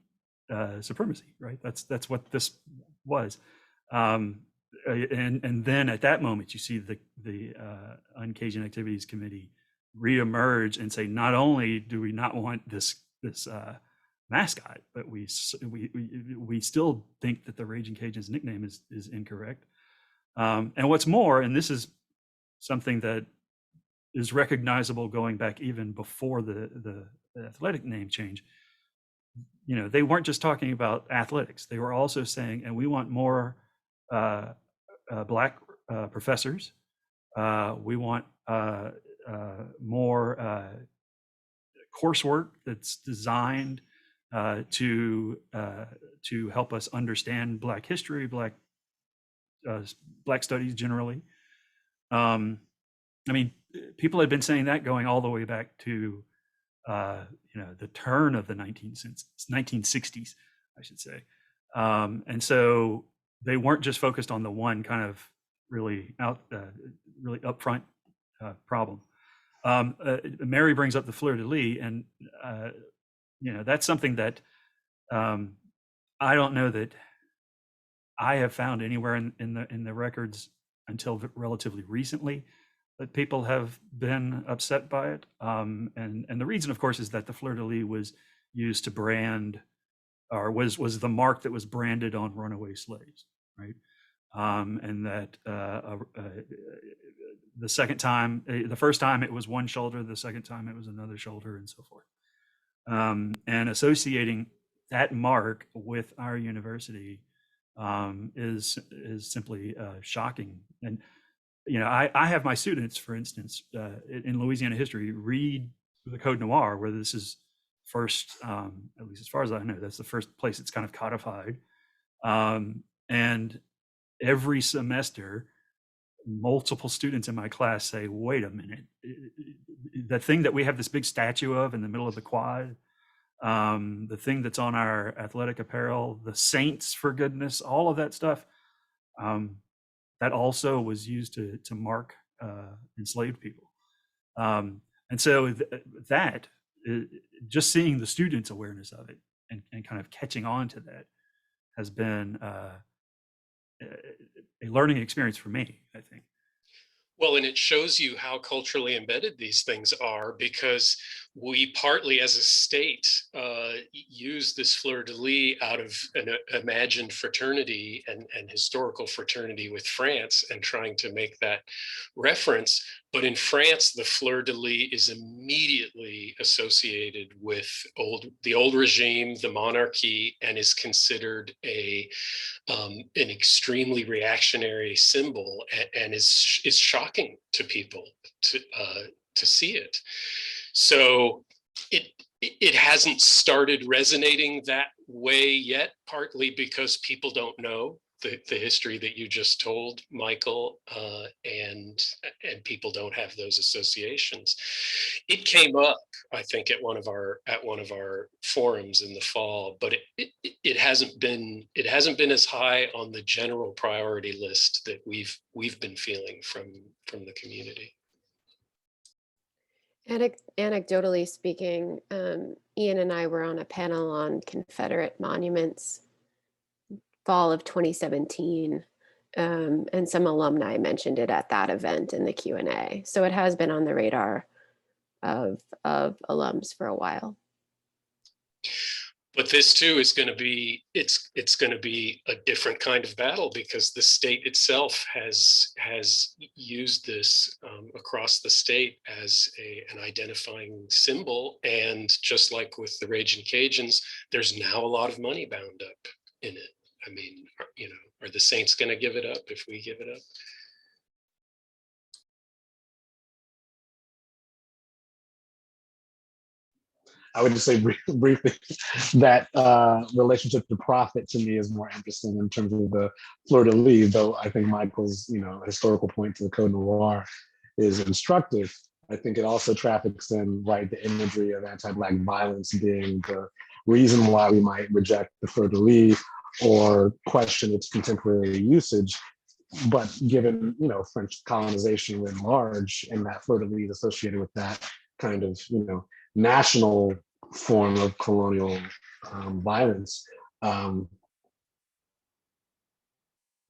supremacy, right? That's what this was. And then at that moment, you see the Uncajun Activities Committee reemerge and say, not only do we not want this mascot, but we still think that the Raging Cajun's nickname is incorrect. And what's more, and this is something that is recognizable going back even before the athletic name change. They weren't just talking about athletics; they were also saying, and we want more Black professors. We want more coursework that's designed to help us understand Black history, Black studies generally. I mean, people had been saying that going all the way back to the turn of the 1960s, I should say. And so they weren't just focused on the one kind of really upfront problem. Mary brings up the fleur-de-lis, and that's something that I don't know that I have found anywhere in the records until relatively recently that people have been upset by it. And the reason, of course, is that the fleur-de-lis was used to brand, or was the mark that was branded on runaway slaves, right? And that the first time it was one shoulder, the second time it was another shoulder, and so forth. And associating that mark with our university is simply shocking. And I have my students, for instance, in Louisiana history, read the Code Noir, where this is first, at least as far as I know, that's the first place it's kind of codified. And every semester, multiple students in my class say, wait a minute, the thing that we have this big statue of in the middle of the quad, the thing that's on our athletic apparel, the saints, for goodness, all of that stuff, that also was used to mark enslaved people. And so that, just seeing the students' awareness of it and kind of catching on to that has been a learning experience for me, I think. Well, and it shows you how culturally embedded these things are, because we partly as a state use this fleur-de-lis out of an imagined fraternity and historical fraternity with France, and trying to make that reference. But in France, the fleur-de-lis is immediately associated with the old regime, the monarchy, and is considered an extremely reactionary symbol, and is shocking to people to see it. So it hasn't started resonating that way yet, partly because people don't know the history that you just told, Michael, and people don't have those associations. It came up, I think, at one of our forums in the fall, but it hasn't been as high on the general priority list that we've been feeling from the community. Anecdotally speaking, Ian and I were on a panel on Confederate monuments fall of 2017, and some alumni mentioned it at that event in the Q&A. So it has been on the radar of alums for a while. But this too is going to be, it's going to be a different kind of battle, because the state itself has used this across the state as an identifying symbol. And just like with the Raging Cajuns, there's now a lot of money bound up in it. I mean, you know, are the Saints going to give it up if we give it up? I would just say briefly that relationship to profit to me is more interesting in terms of the fleur-de-lis, though I think Michael's historical point to the Code Noir is instructive. I think it also traffics in the imagery of anti-Black violence being the reason why we might reject the fleur-de-lis or question its contemporary usage. But given French colonization writ large, and that fleur-de-lis associated with that kind of national form of colonial violence,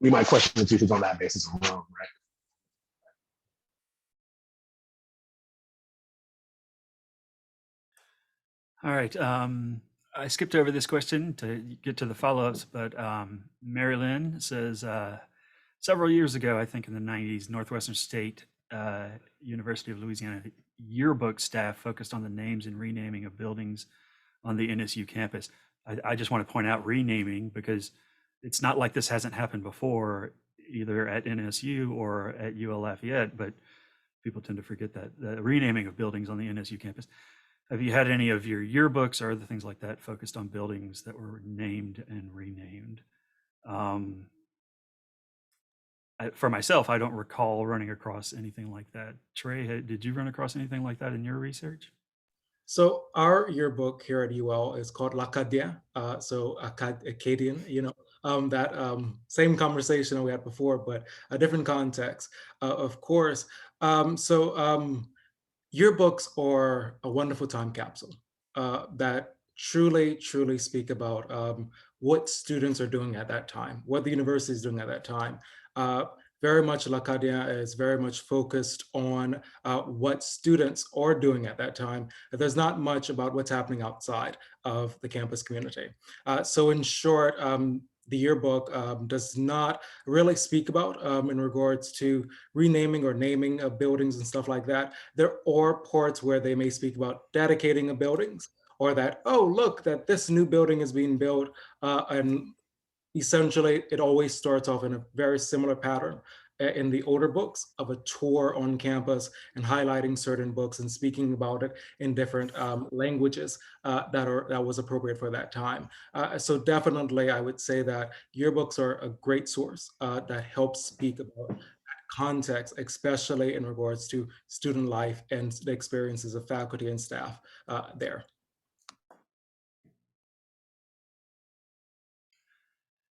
we might question the truth on that basis alone, right? All right. I skipped over this question to get to the follow-ups, but Mary Lynn says, several years ago, I think in the 90s, Northwestern State University of Louisiana yearbook staff focused on the names and renaming of buildings on the NSU campus. I just want to point out renaming, because it's not like this hasn't happened before, either at NSU or at UL Lafayette, but people tend to forget that, the renaming of buildings on the NSU campus. Have you had any of your yearbooks or other things like that focused on buildings that were named and renamed? For myself, I don't recall running across anything like that. Trey, did you run across anything like that in your research? So our yearbook here at UL is called L'Acadien, so Acadian, that same conversation we had before, but a different context, of course. Yearbooks are a wonderful time capsule that truly speak about what students are doing at that time, what the university is doing at that time. Very much L'Acadien is very much focused on what students are doing at that time. There's not much about what's happening outside of the campus community. So in short, the yearbook does not really speak about in regards to renaming or naming of buildings and stuff like that. There are parts where they may speak about dedicating of buildings, or that, oh, look, that this new building is being built, and essentially, it always starts off in a very similar pattern in the older books of a tour on campus and highlighting certain books and speaking about it in different languages that was appropriate for that time. So definitely, I would say that yearbooks are a great source that helps speak about context, especially in regards to student life and the experiences of faculty and staff there.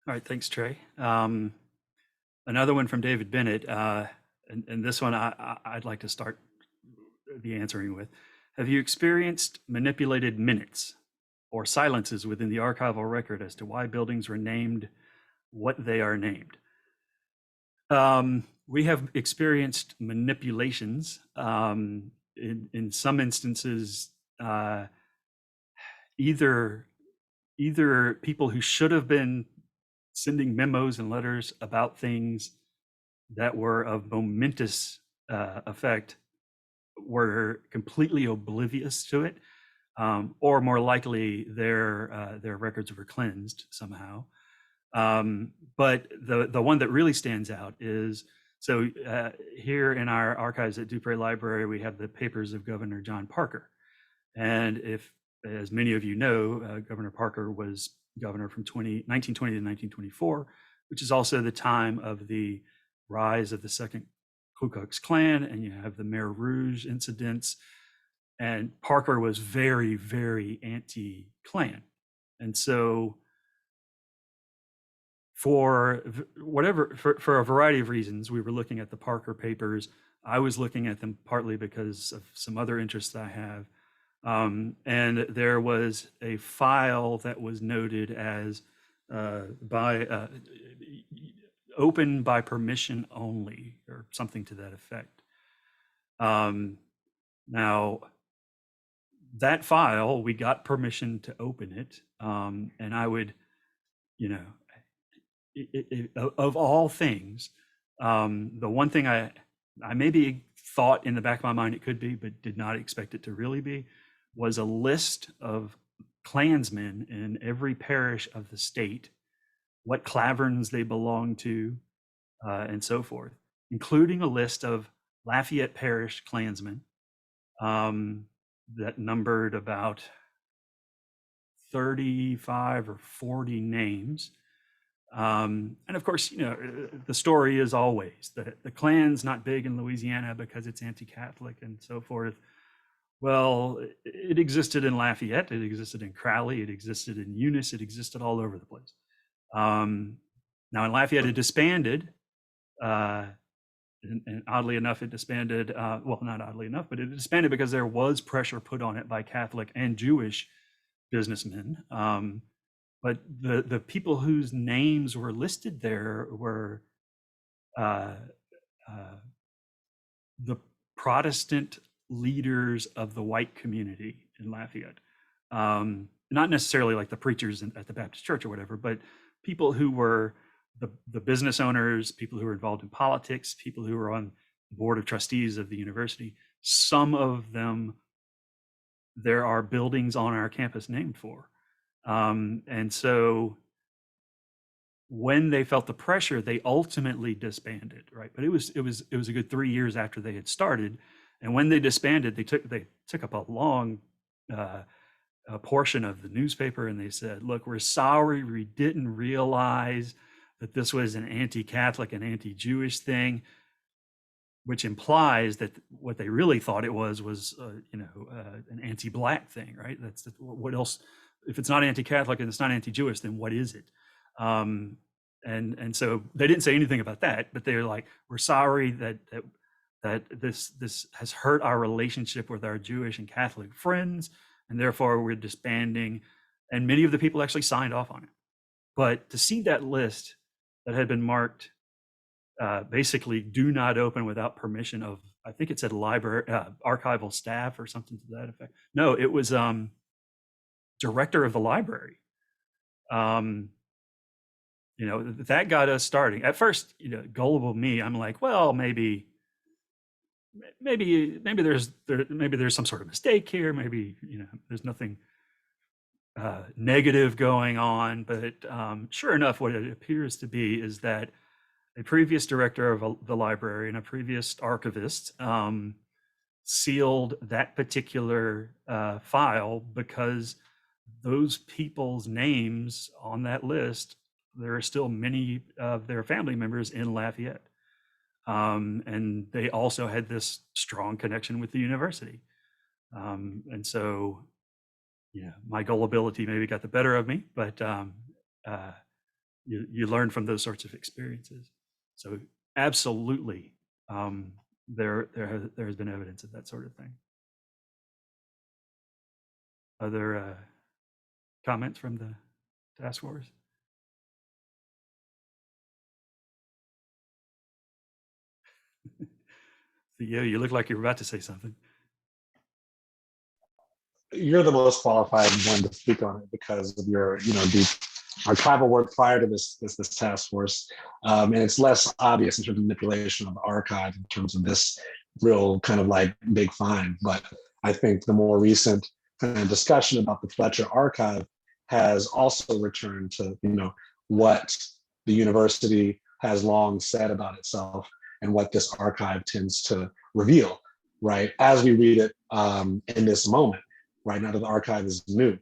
All right, thanks, Trey. Another one from David Bennett, and this one I'd like to start the answering with. Have you experienced manipulated minutes or silences within the archival record as to why buildings were named what they are named? We have experienced manipulations. In some instances, either people who should have been sending memos and letters about things that were of momentous effect were completely oblivious to it, or more likely their records were cleansed somehow. But the one that really stands out is, so here in our archives at Dupree Library, we have the papers of Governor John Parker. And if, as many of you know, Governor Parker was governor from 1920 to 1924, which is also the time of the rise of the Second Ku Klux Klan, and you have the Mer Rouge incidents. And Parker was very, very anti-Klan. And so for a variety of reasons, we were looking at the Parker papers I was looking at them partly because of some other interests I have. And there was a file that was noted as open by permission only, or something to that effect. Now, that file, we got permission to open it, and I would, of all things, the one thing I maybe thought in the back of my mind it could be, but did not expect it to really be, was a list of Klansmen in every parish of the state, what claverns they belonged to, and so forth, including a list of Lafayette Parish Klansmen that numbered about 35 or 40 names. And of course, the story is always that the Klan's not big in Louisiana because it's anti-Catholic and so forth. Well, it existed in Lafayette, it existed in Crowley, it existed in Eunice, it existed all over the place. Now in Lafayette, it disbanded, and oddly enough, it disbanded, well, not oddly enough, but it disbanded because there was pressure put on it by Catholic and Jewish businessmen. But the people whose names were listed there were the Protestant leaders of the white community in Lafayette. Not necessarily like the preachers at the Baptist church or whatever, but people who were the business owners, people who were involved in politics, people who were on the board of trustees of the university. Some of them, there are buildings on our campus named for. And so when they felt the pressure, they ultimately disbanded, right? But it was a good 3 years after they had started. And when they disbanded, they took up a long a portion of the newspaper, and they said, look, we're sorry, we didn't realize that this was an anti-Catholic and anti-Jewish thing, which implies that what they really thought it was an anti-Black thing, right? That's what else? If it's not anti-Catholic and it's not anti-Jewish, then what is it? And so they didn't say anything about that, but they were like, we're sorry that this has hurt our relationship with our Jewish and Catholic friends, and therefore we're disbanding. And many of the people actually signed off on it. But to see that list that had been marked basically do not open without permission of, I think it said library, archival staff or something to that effect. No, it was director of the library. That got us starting. At first, gullible me, I'm like, well, maybe there's some sort of mistake here. Maybe there's nothing negative going on. But sure enough, what it appears to be is that a previous director of the library and a previous archivist sealed that particular file because those people's names on that list, there are still many of their family members in Lafayette. And they also had this strong connection with the university. And so, my gullibility maybe got the better of me, but you learn from those sorts of experiences. So absolutely, there has been evidence of that sort of thing. Other comments from the task force? Theo, you look like you're about to say something. You're the most qualified one to speak on it because of your, deep archival work prior to this task force, and it's less obvious in terms of manipulation of the archive in terms of this real kind of like big find. But I think the more recent kind of discussion about the Fletcher archive has also returned to what the university has long said about itself and what this archive tends to reveal, right? As we read it in this moment, right now that the archive is new.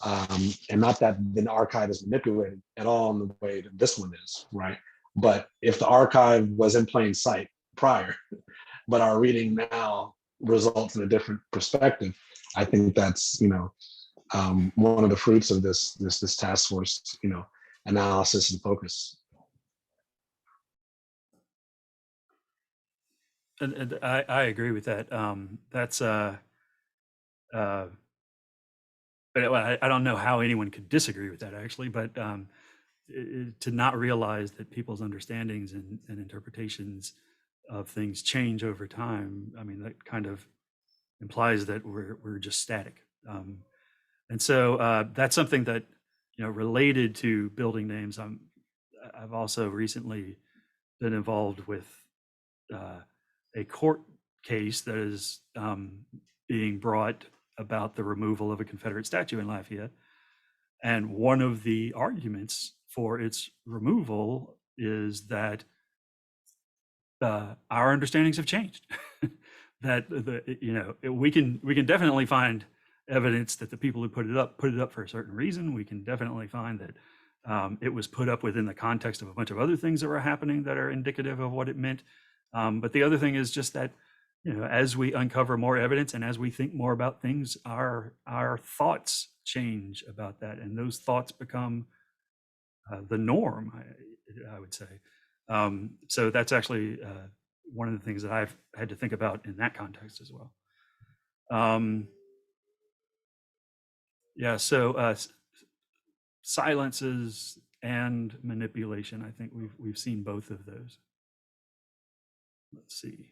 And not that the archive is manipulated at all in the way that this one is, right? But if the archive was in plain sight prior, but our reading now results in a different perspective, I think that's, one of the fruits of this task force, analysis and focus. And I agree with that. That's but I don't know how anyone could disagree with that actually, but to not realize that people's understandings and interpretations of things change over time. I mean, that kind of implies that we're just static. And so that's something that, related to building names. I've also recently been involved with a court case that is being brought about the removal of a Confederate statue in Lafayette. And one of the arguments for its removal is that our understandings have changed. That we can definitely find evidence that the people who put it up for a certain reason. We can definitely find that it was put up within the context of a bunch of other things that were happening that are indicative of what it meant. But the other thing is just that, as we uncover more evidence and as we think more about things, our thoughts change about that, and those thoughts become the norm, I would say. So that's actually one of the things that I've had to think about in that context as well. Yeah, so silences and manipulation, I think we've seen both of those. Let's see.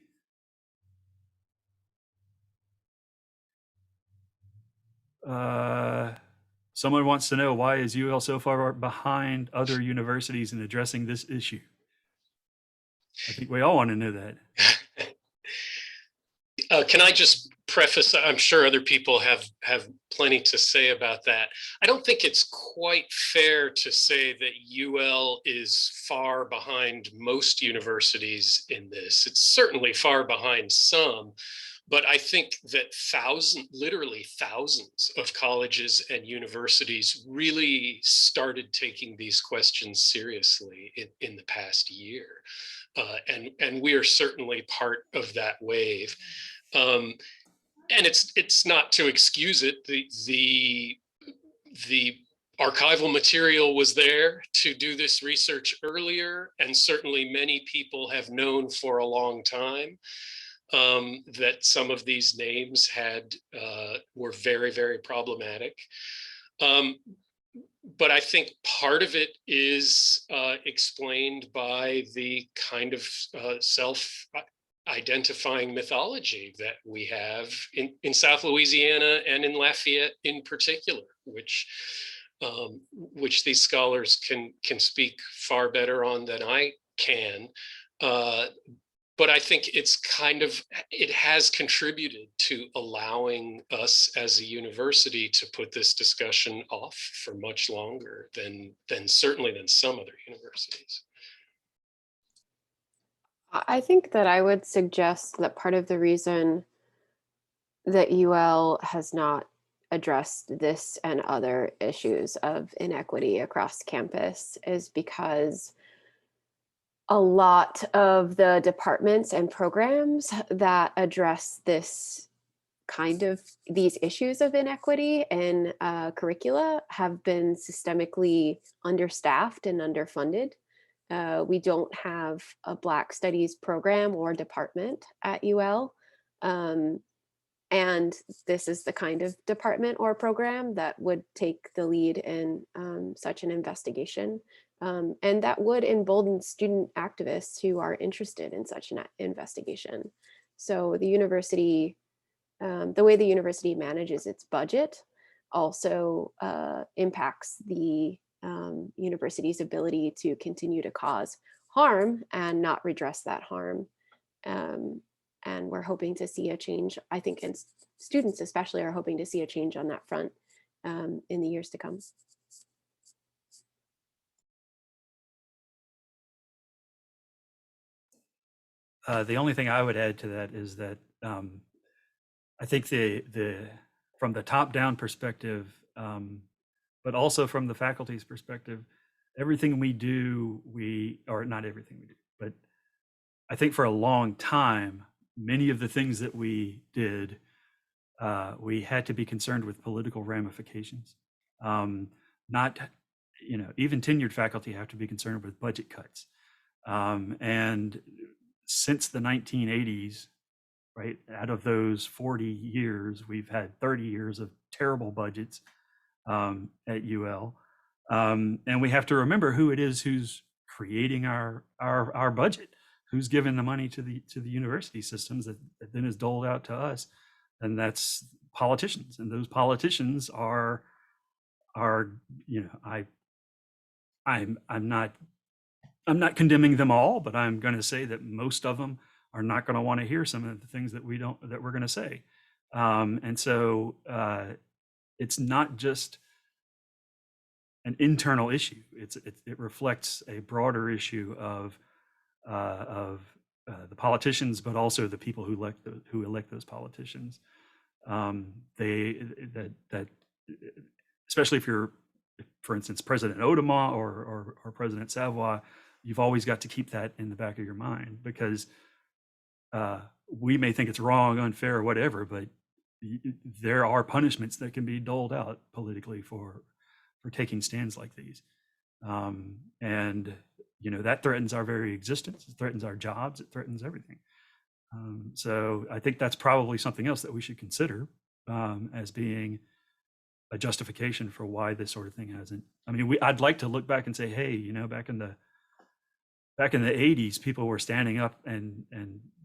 Someone wants to know, why is UL so far behind other universities in addressing this issue? I think we all want to know that. Can I just preface, I'm sure other people have plenty to say about that. I don't think it's quite fair to say that UL is far behind most universities in this. It's certainly far behind some, but I think that literally thousands of colleges and universities really started taking these questions seriously in the past year. And we are certainly part of that wave. And it's not to excuse it. The archival material was there to do this research earlier, and certainly many people have known for a long time that some of these names were very, very problematic. But I think part of it is explained by the kind of self-identifying mythology that we have in South Louisiana and in Lafayette in particular, which these scholars can speak far better on than I can. But I think it has contributed to allowing us as a university to put this discussion off for much longer than certainly than some other universities. I think that I would suggest that part of the reason that UL has not addressed this and other issues of inequity across campus is because a lot of the departments and programs that address these issues of inequity in curricula have been systemically understaffed and underfunded. We don't have a Black Studies program or department at UL. And this is the kind of department or program that would take the lead in such an investigation. And that would embolden student activists who are interested in such an investigation. So the university, the way the university manages its budget also impacts the university's ability to continue to cause harm and not redress that harm. And we're hoping to see a change, I think, and students especially are hoping to see a change on that front in the years to come. The only thing I would add to that is that I think from the top-down perspective, but also from the faculty's perspective, everything we do, or not everything we do, but I think for a long time, many of the things that we did, we had to be concerned with political ramifications. Not, even tenured faculty have to be concerned with budget cuts. And since the 1980s, right, out of those 40 years, we've had 30 years of terrible budgets at UL. And we have to remember who it is who's creating our budget, who's giving the money to the university systems that then is doled out to us, and that's politicians. And those politicians are I'm not condemning them all, but I'm going to say that most of them are not going to want to hear some of the things that we're going to say. And so it's not just an internal issue. It reflects a broader issue of the politicians, but also the people who elect those politicians. Especially if you're, for instance, President Audemars or President Savoy, you've always got to keep that in the back of your mind, because we may think it's wrong, unfair, or whatever, but there are punishments that can be doled out politically for taking stands like these. And that threatens our very existence, it threatens our jobs, it threatens everything. So I think that's probably something else that we should consider as being a justification for why this sort of thing hasn't. I mean, I'd like to look back and say, hey, back in the 80s, people were standing up and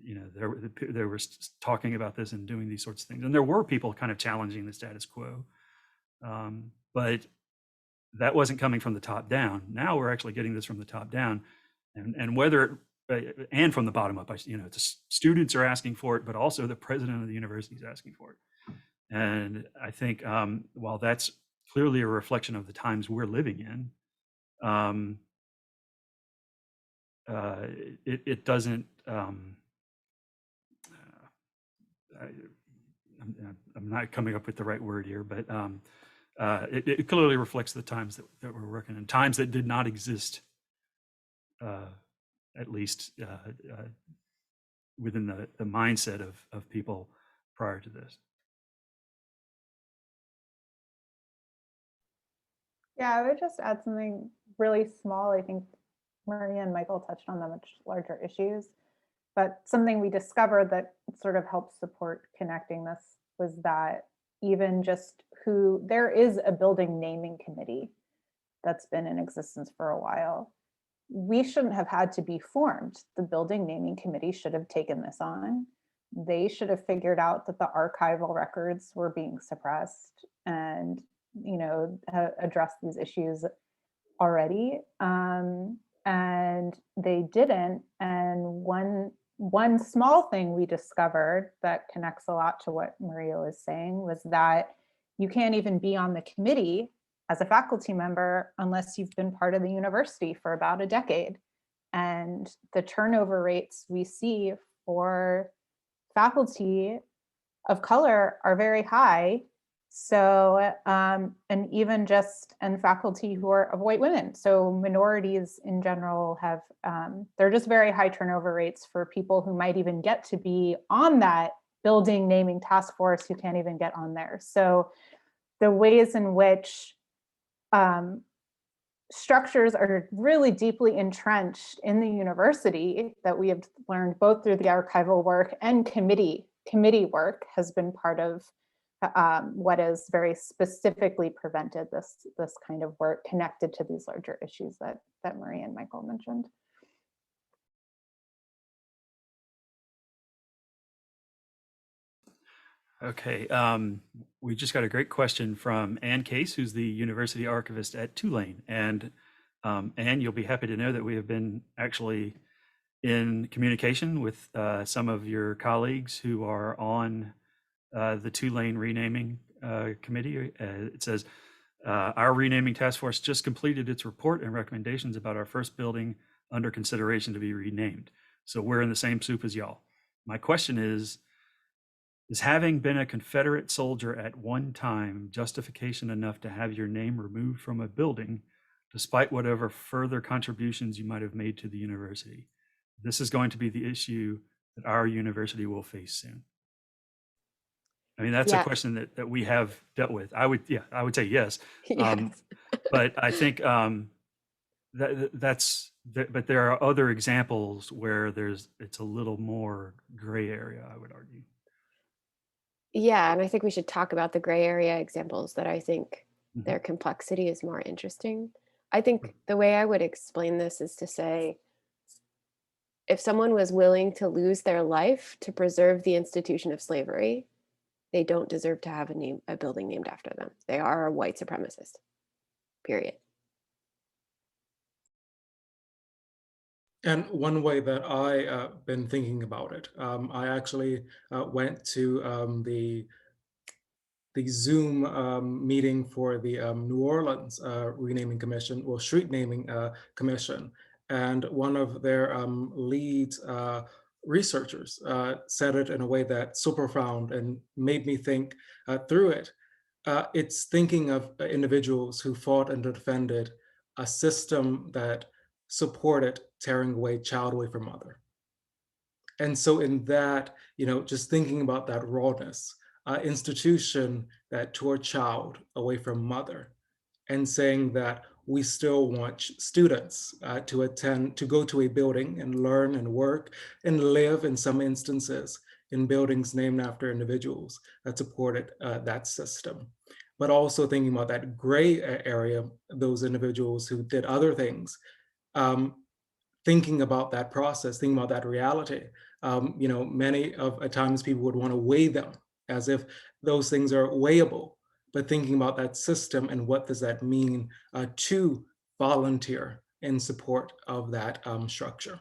they were talking about this and doing these sorts of things, and there were people kind of challenging the status quo, but that wasn't coming from the top down. Now we're actually getting this from the top down, and whether and from the bottom up. The students are asking for it, but also the president of the university is asking for it. And I think while that's clearly a reflection of the times we're living in, it doesn't. I'm not coming up with the right word here, but it clearly reflects the times that we're working in, times that did not exist, at least within the mindset of people prior to this. Yeah, I would just add something really small. I think Maria and Michael touched on the much larger issues, but something we discovered that sort of helps support connecting this was that even just there is a building naming committee that's been in existence for a while. We shouldn't have had to be formed. The building naming committee should have taken this on. They should have figured out that the archival records were being suppressed and address these issues already, and they didn't. And one small thing we discovered that connects a lot to what Maria was saying was that you can't even be on the committee as a faculty member unless you've been part of the university for about a decade. And the turnover rates we see for faculty of color are very high. So, and faculty who are of white women. So minorities in general have, they're just very high turnover rates for people who might even get to be on that building naming task force who can't even get on there. So the ways in which structures are really deeply entrenched in the university that we have learned both through the archival work and committee work has been part of what has very specifically prevented this kind of work connected to these larger issues that Maria and Michael mentioned. Okay, we just got a great question from Ann Case, who's the university archivist at Tulane. And Ann, you'll be happy to know that we have been actually in communication with some of your colleagues who are on the Tulane renaming committee. It says, our renaming task force just completed its report and recommendations about our first building under consideration to be renamed. So we're in the same soup as y'all. My question is having been a Confederate soldier at one time justification enough to have your name removed from a building, despite whatever further contributions you might have made to the university? This is going to be the issue that our university will face soon. I mean, that's a question that we have dealt with. I would say yes. Yes. But I think but there are other examples where it's a little more gray area, I would argue. Yeah, and I think we should talk about the gray area examples that I think Mhm. their complexity is more interesting. I think the way I would explain this is to say, if someone was willing to lose their life to preserve the institution of slavery, they don't deserve to have a building named after them. They are a white supremacist, period. And one way that I been thinking about it, I actually went to the Zoom meeting for the New Orleans renaming commission, or street naming commission, and one of their lead researchers said it in a way that's so profound and made me think through it. It's thinking of individuals who fought and defended a system that supported tearing away child away from mother. And so in that, just thinking about that rawness, institution that tore child away from mother, and saying that we still want students to go to a building and learn and work and live in some instances in buildings named after individuals that supported that system. But also thinking about that gray area, those individuals who did other things, thinking about that process, thinking about that reality. Many of at times people would want to weigh them as if those things are weighable, but thinking about that system and what does that mean to volunteer in support of that structure.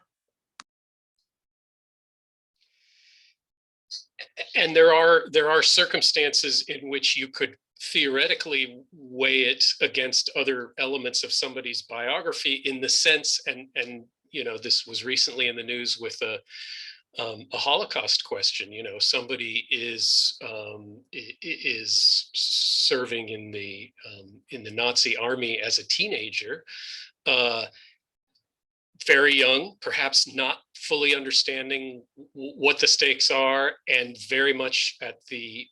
And there are circumstances in which you could theoretically weigh it against other elements of somebody's biography, in the sense, and this was recently in the news with a Holocaust question. Somebody is serving in the Nazi army as a teenager, very young, perhaps not fully understanding what the stakes are, and very much at the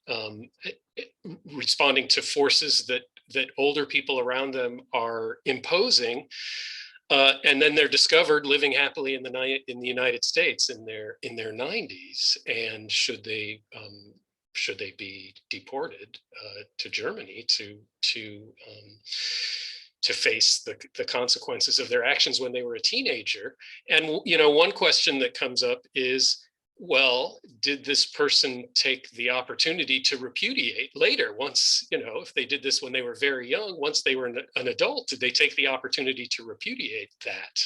responding to forces that older people around them are imposing. And then they're discovered living happily in the United States in their 90s. And should they be deported to Germany to face the consequences of their actions when they were a teenager? And one question that comes up is, well, did this person take the opportunity to repudiate later? Once, if they did this when they were very young, once they were an adult, did they take the opportunity to repudiate that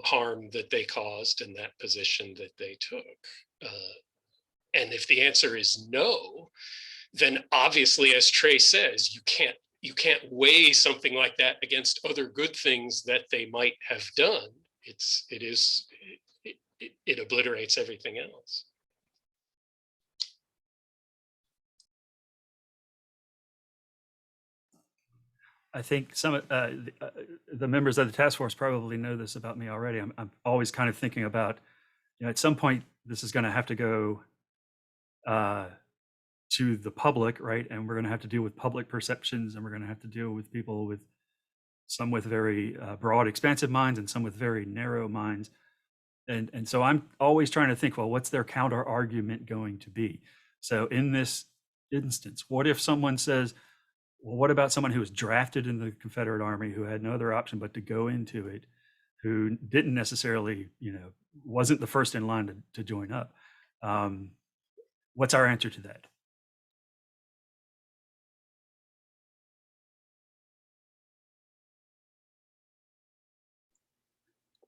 harm that they caused and that position that they took? And if the answer is no, then obviously, as Trey says, you can't weigh something like that against other good things that they might have done. It obliterates everything else. I think some of the members of the task force probably know this about me already. I'm always kind of thinking about, at some point, this is going to have to go to the public, right? And we're going to have to deal with public perceptions, and we're going to have to deal with people with some with very broad, expansive minds, and some with very narrow minds. And so I'm always trying to think, well, what's their counter argument going to be? So in this instance, what if someone says, well, what about someone who was drafted in the Confederate Army, who had no other option but to go into it, who didn't necessarily, wasn't the first in line to join up? What's our answer to that?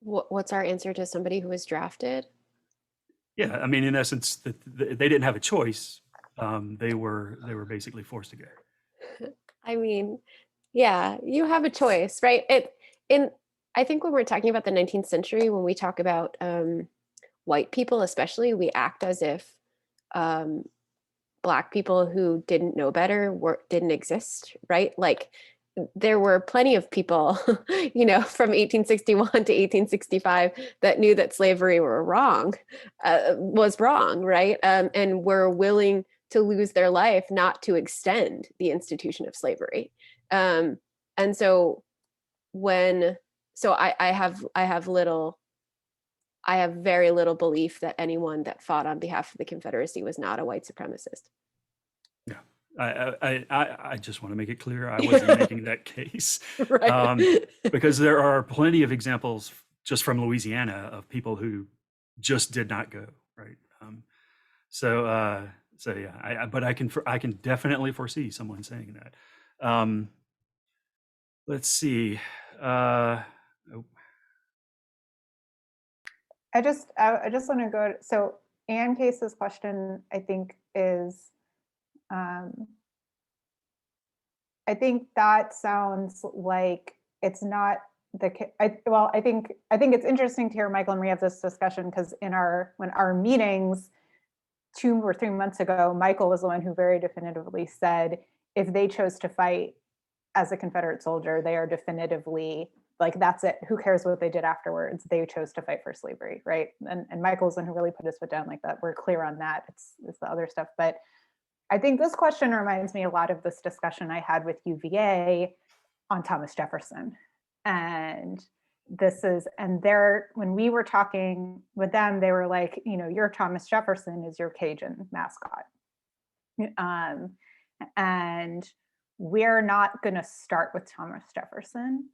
What's our answer to somebody who was drafted? Yeah, I mean, in essence, they didn't have a choice. They were basically forced to go. I mean, yeah, you have a choice, right? I think when we're talking about the 19th century, when we talk about white people, especially, we act as if Black people who didn't know better didn't exist, right? Like, there were plenty of people, from 1861 to 1865 that knew that slavery was wrong, right? And were willing to lose their life not to extend the institution of slavery. And so when So I have very little belief that anyone that fought on behalf of the Confederacy was not a white supremacist. Yeah, I just want to make it clear I wasn't making that case, Right. because there are plenty of examples just from Louisiana of people who just did not go, right? So yeah, but I can definitely foresee someone saying that. Let's see. Oh, I just want to go. So Ann Case's question, I think, is, I think that sounds like it's not the. Well, I think it's interesting to hear Michael and we have this discussion, because when our meetings 2 or 3 months ago, Michael was the one who very definitively said, if they chose to fight as a Confederate soldier, they are definitively, like, that's it. Who cares what they did afterwards? They chose to fight for slavery, right? And Michael's the one who really put his foot down like that. We're clear on that. It's the other stuff. But I think this question reminds me a lot of this discussion I had with UVA on Thomas Jefferson. And when we were talking with them, they were like, your Thomas Jefferson is your Cajun mascot. And we're not going to start with Thomas Jefferson.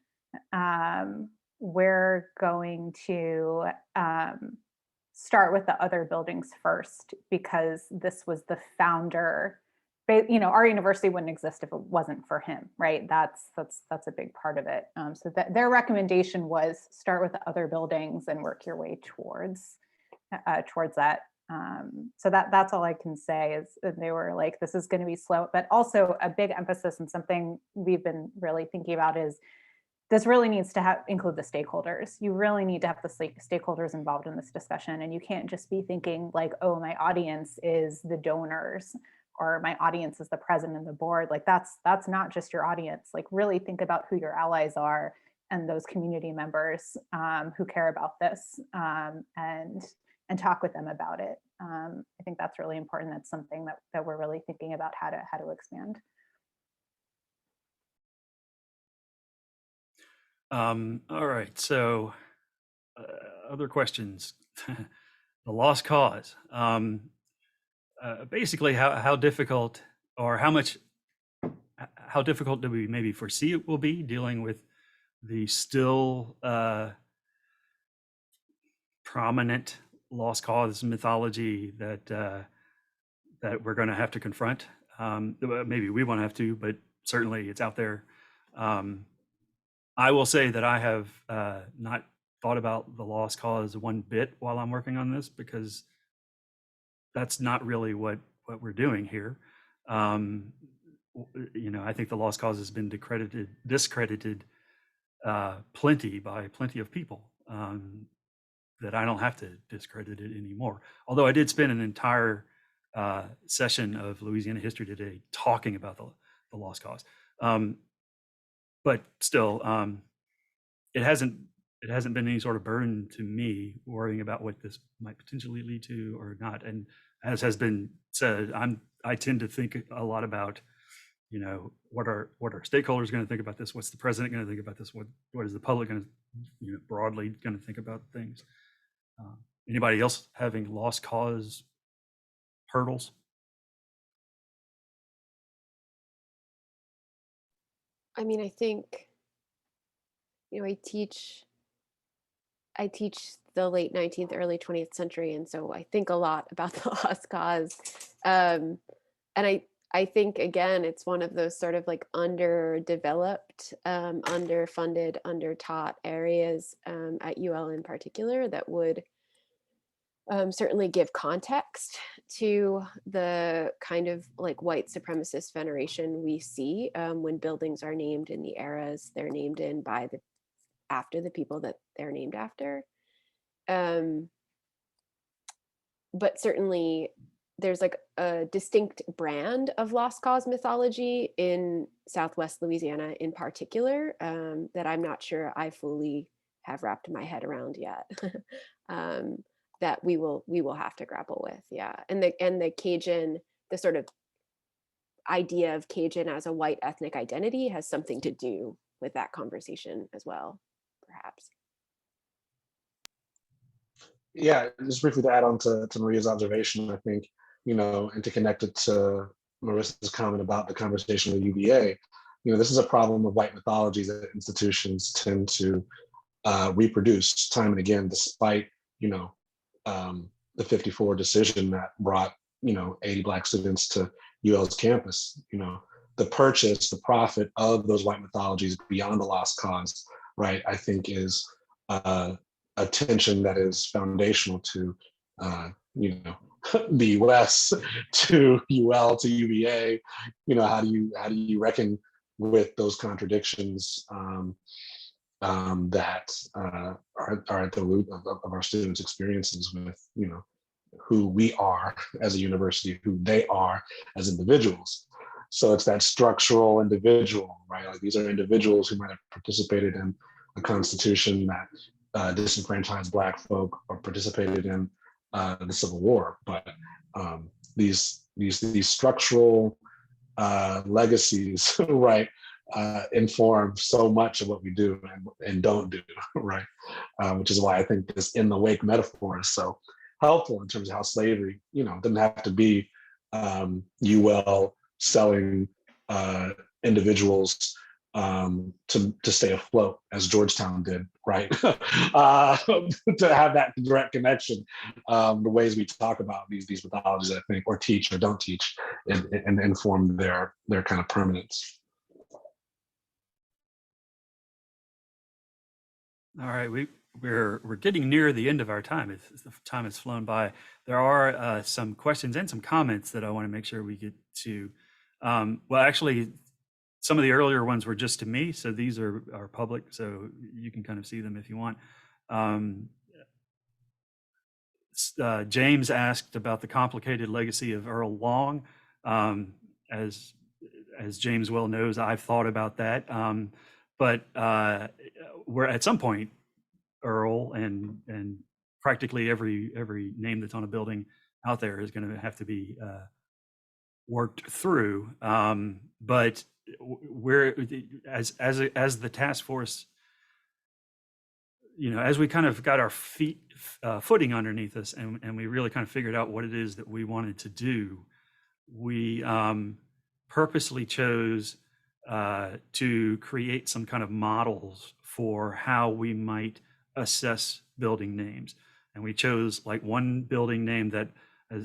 We're going to start with the other buildings first, because this was the founder. Our university wouldn't exist if it wasn't for him, right? That's a big part of it. So that their recommendation was start with the other buildings and work your way towards that. So that's all I can say is they were like, this is going to be slow, but also a big emphasis, and something we've been really thinking about is this really needs to include the stakeholders. You really need to have the stakeholders involved in this discussion. And you can't just be thinking like, oh, my audience is the donors, or my audience is the president and the board. Like that's not just your audience. Like really think about who your allies are and those community members who care about this, and talk with them about it. I think that's really important. That's something that we're really thinking about how to expand. all right. So other questions. The lost cause. Basically, how difficult, or how difficult do we maybe foresee it will be dealing with the still prominent lost cause mythology that we're going to have to confront. Maybe we won't have to, but certainly it's out there. I will say that I have not thought about the lost cause one bit while I'm working on this, because that's not really what we're doing here. I think the lost cause has been discredited plenty by plenty of people, that I don't have to discredit it anymore. Although I did spend an entire session of Louisiana history today talking about the lost cause. But still, it hasn't been any sort of burden to me worrying about what this might potentially lead to or not. And as has been said, I tend to think a lot about, what are stakeholders going to think about this? What's the president going to think about this? What is the public going to, broadly going to think about things? Anybody else having lost cause hurdles? I mean, I think, I teach the late 19th, early 20th century. And so I think a lot about the lost cause. And I think, again, it's one of those sort of like underdeveloped, underfunded, undertaught areas at UL in particular that would certainly give context to the kind of like white supremacist veneration we see when buildings are named in the eras they're named in after the people that they're named after. But certainly there's like a distinct brand of lost cause mythology in Southwest Louisiana in particular that I'm not sure I fully have wrapped my head around yet. That we will have to grapple with. Yeah. And the Cajun, the sort of idea of Cajun as a white ethnic identity has something to do with that conversation as well. perhaps. Yeah, just briefly to add on to Maria's observation, I think, and to connect it to Marissa's comment about the conversation with UVA, this is a problem of white mythologies that institutions tend to reproduce time and again, despite, the 54 decision that brought, 80 Black students to UL's campus. The purchase, the profit of those white mythologies beyond the lost cause, right, I think is a tension that is foundational to, the US, to UL, to UVA. How do you reckon with those contradictions that are at the root of our students' experiences with, who we are as a university, who they are as individuals. So it's that structural individual, right? Like these are individuals who might have participated in a constitution that disenfranchised Black folk or participated in the Civil War. But these structural legacies, right, inform so much of what we do and don't do, right? Which is why I think this in the wake metaphor is so helpful in terms of how slavery, didn't have to be UL selling individuals to stay afloat, as Georgetown did, right? To have that direct connection, the ways we talk about these mythologies, I think, or teach or don't teach, and inform their kind of permanence. All right, we're getting near the end of our time. The time has flown by. There are some questions and some comments that I want to make sure we get to. Well, actually, some of the earlier ones were just to me, so these are public, so you can kind of see them if you want. James asked about the complicated legacy of Earl Long. As James well knows, I've thought about that. But we're at some point, Earl and practically every name that's on a building out there is going to have to be worked through. But we're as the task force, as we kind of got our footing underneath us, and we really kind of figured out what it is that we wanted to do, we purposely chose to create some kind of models for how we might assess building names. And we chose like one building name that,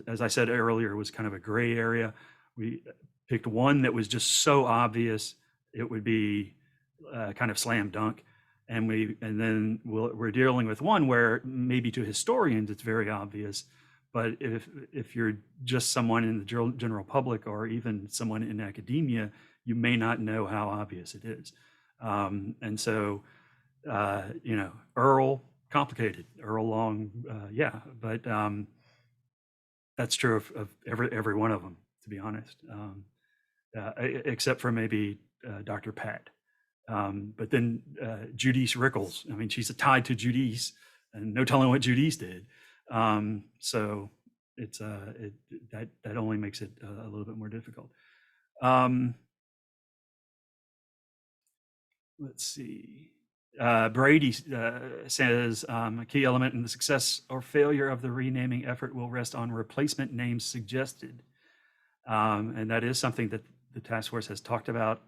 as I said earlier, was kind of a gray area. We picked one that was just so obvious it would be kind of slam dunk. And then we're dealing with one where maybe to historians it's very obvious, but if you're just someone in the general public or even someone in academia, you may not know how obvious it is. And so, Earl, complicated. Earl Long, yeah, but that's true of every one of them, to be honest, except for maybe Dr. Pat. But then Judice Rickles, I mean, she's tied to Judice, and no telling what Judice did. So it's that only makes it a little bit more difficult. Let's see. Brady says a key element in the success or failure of the renaming effort will rest on replacement names suggested, and that is something that the task force has talked about.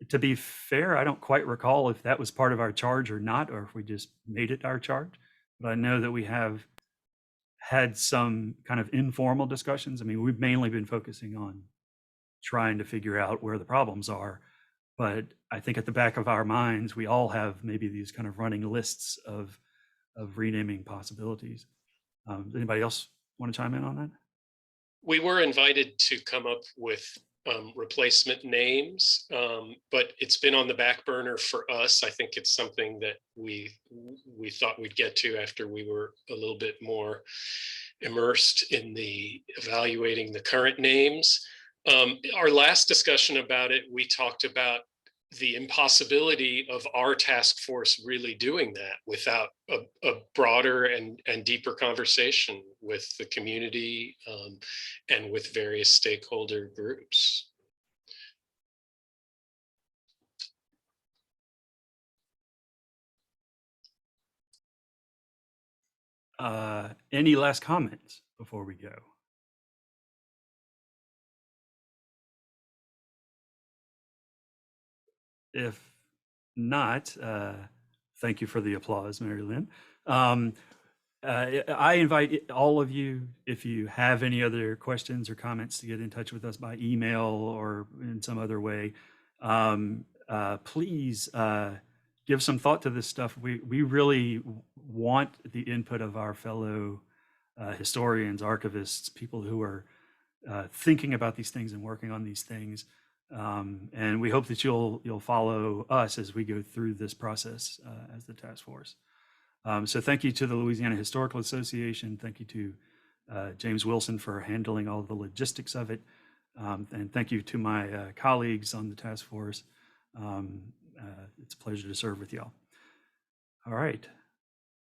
To be fair, I don't quite recall if that was part of our charge or not, or if we just made it our charge. But I know that we have had some kind of informal discussions. I mean, we've mainly been focusing on trying to figure out where the problems are. But I think at the back of our minds, we all have maybe these kind of running lists of renaming possibilities. Does anybody else want to chime in on that? We were invited to come up with replacement names, but it's been on the back burner for us. I think it's something that we thought we'd get to after we were a little bit more immersed in the evaluating the current names. Our last discussion about it, we talked about the impossibility of our task force really doing that without a broader and deeper conversation with the community and with various stakeholder groups. Any last comments before we go? If not, thank you for the applause, Mary Lynn. I invite all of you, if you have any other questions or comments, to get in touch with us by email or in some other way. Please give some thought to this stuff. We really want the input of our fellow historians, archivists, people who are thinking about these things and working on these things. And we hope that you'll follow us as we go through this process as the task force. So thank you to the Louisiana Historical Association. Thank you to James Wilson for handling all the logistics of it. And thank you to my colleagues on the task force. It's a pleasure to serve with y'all. All right.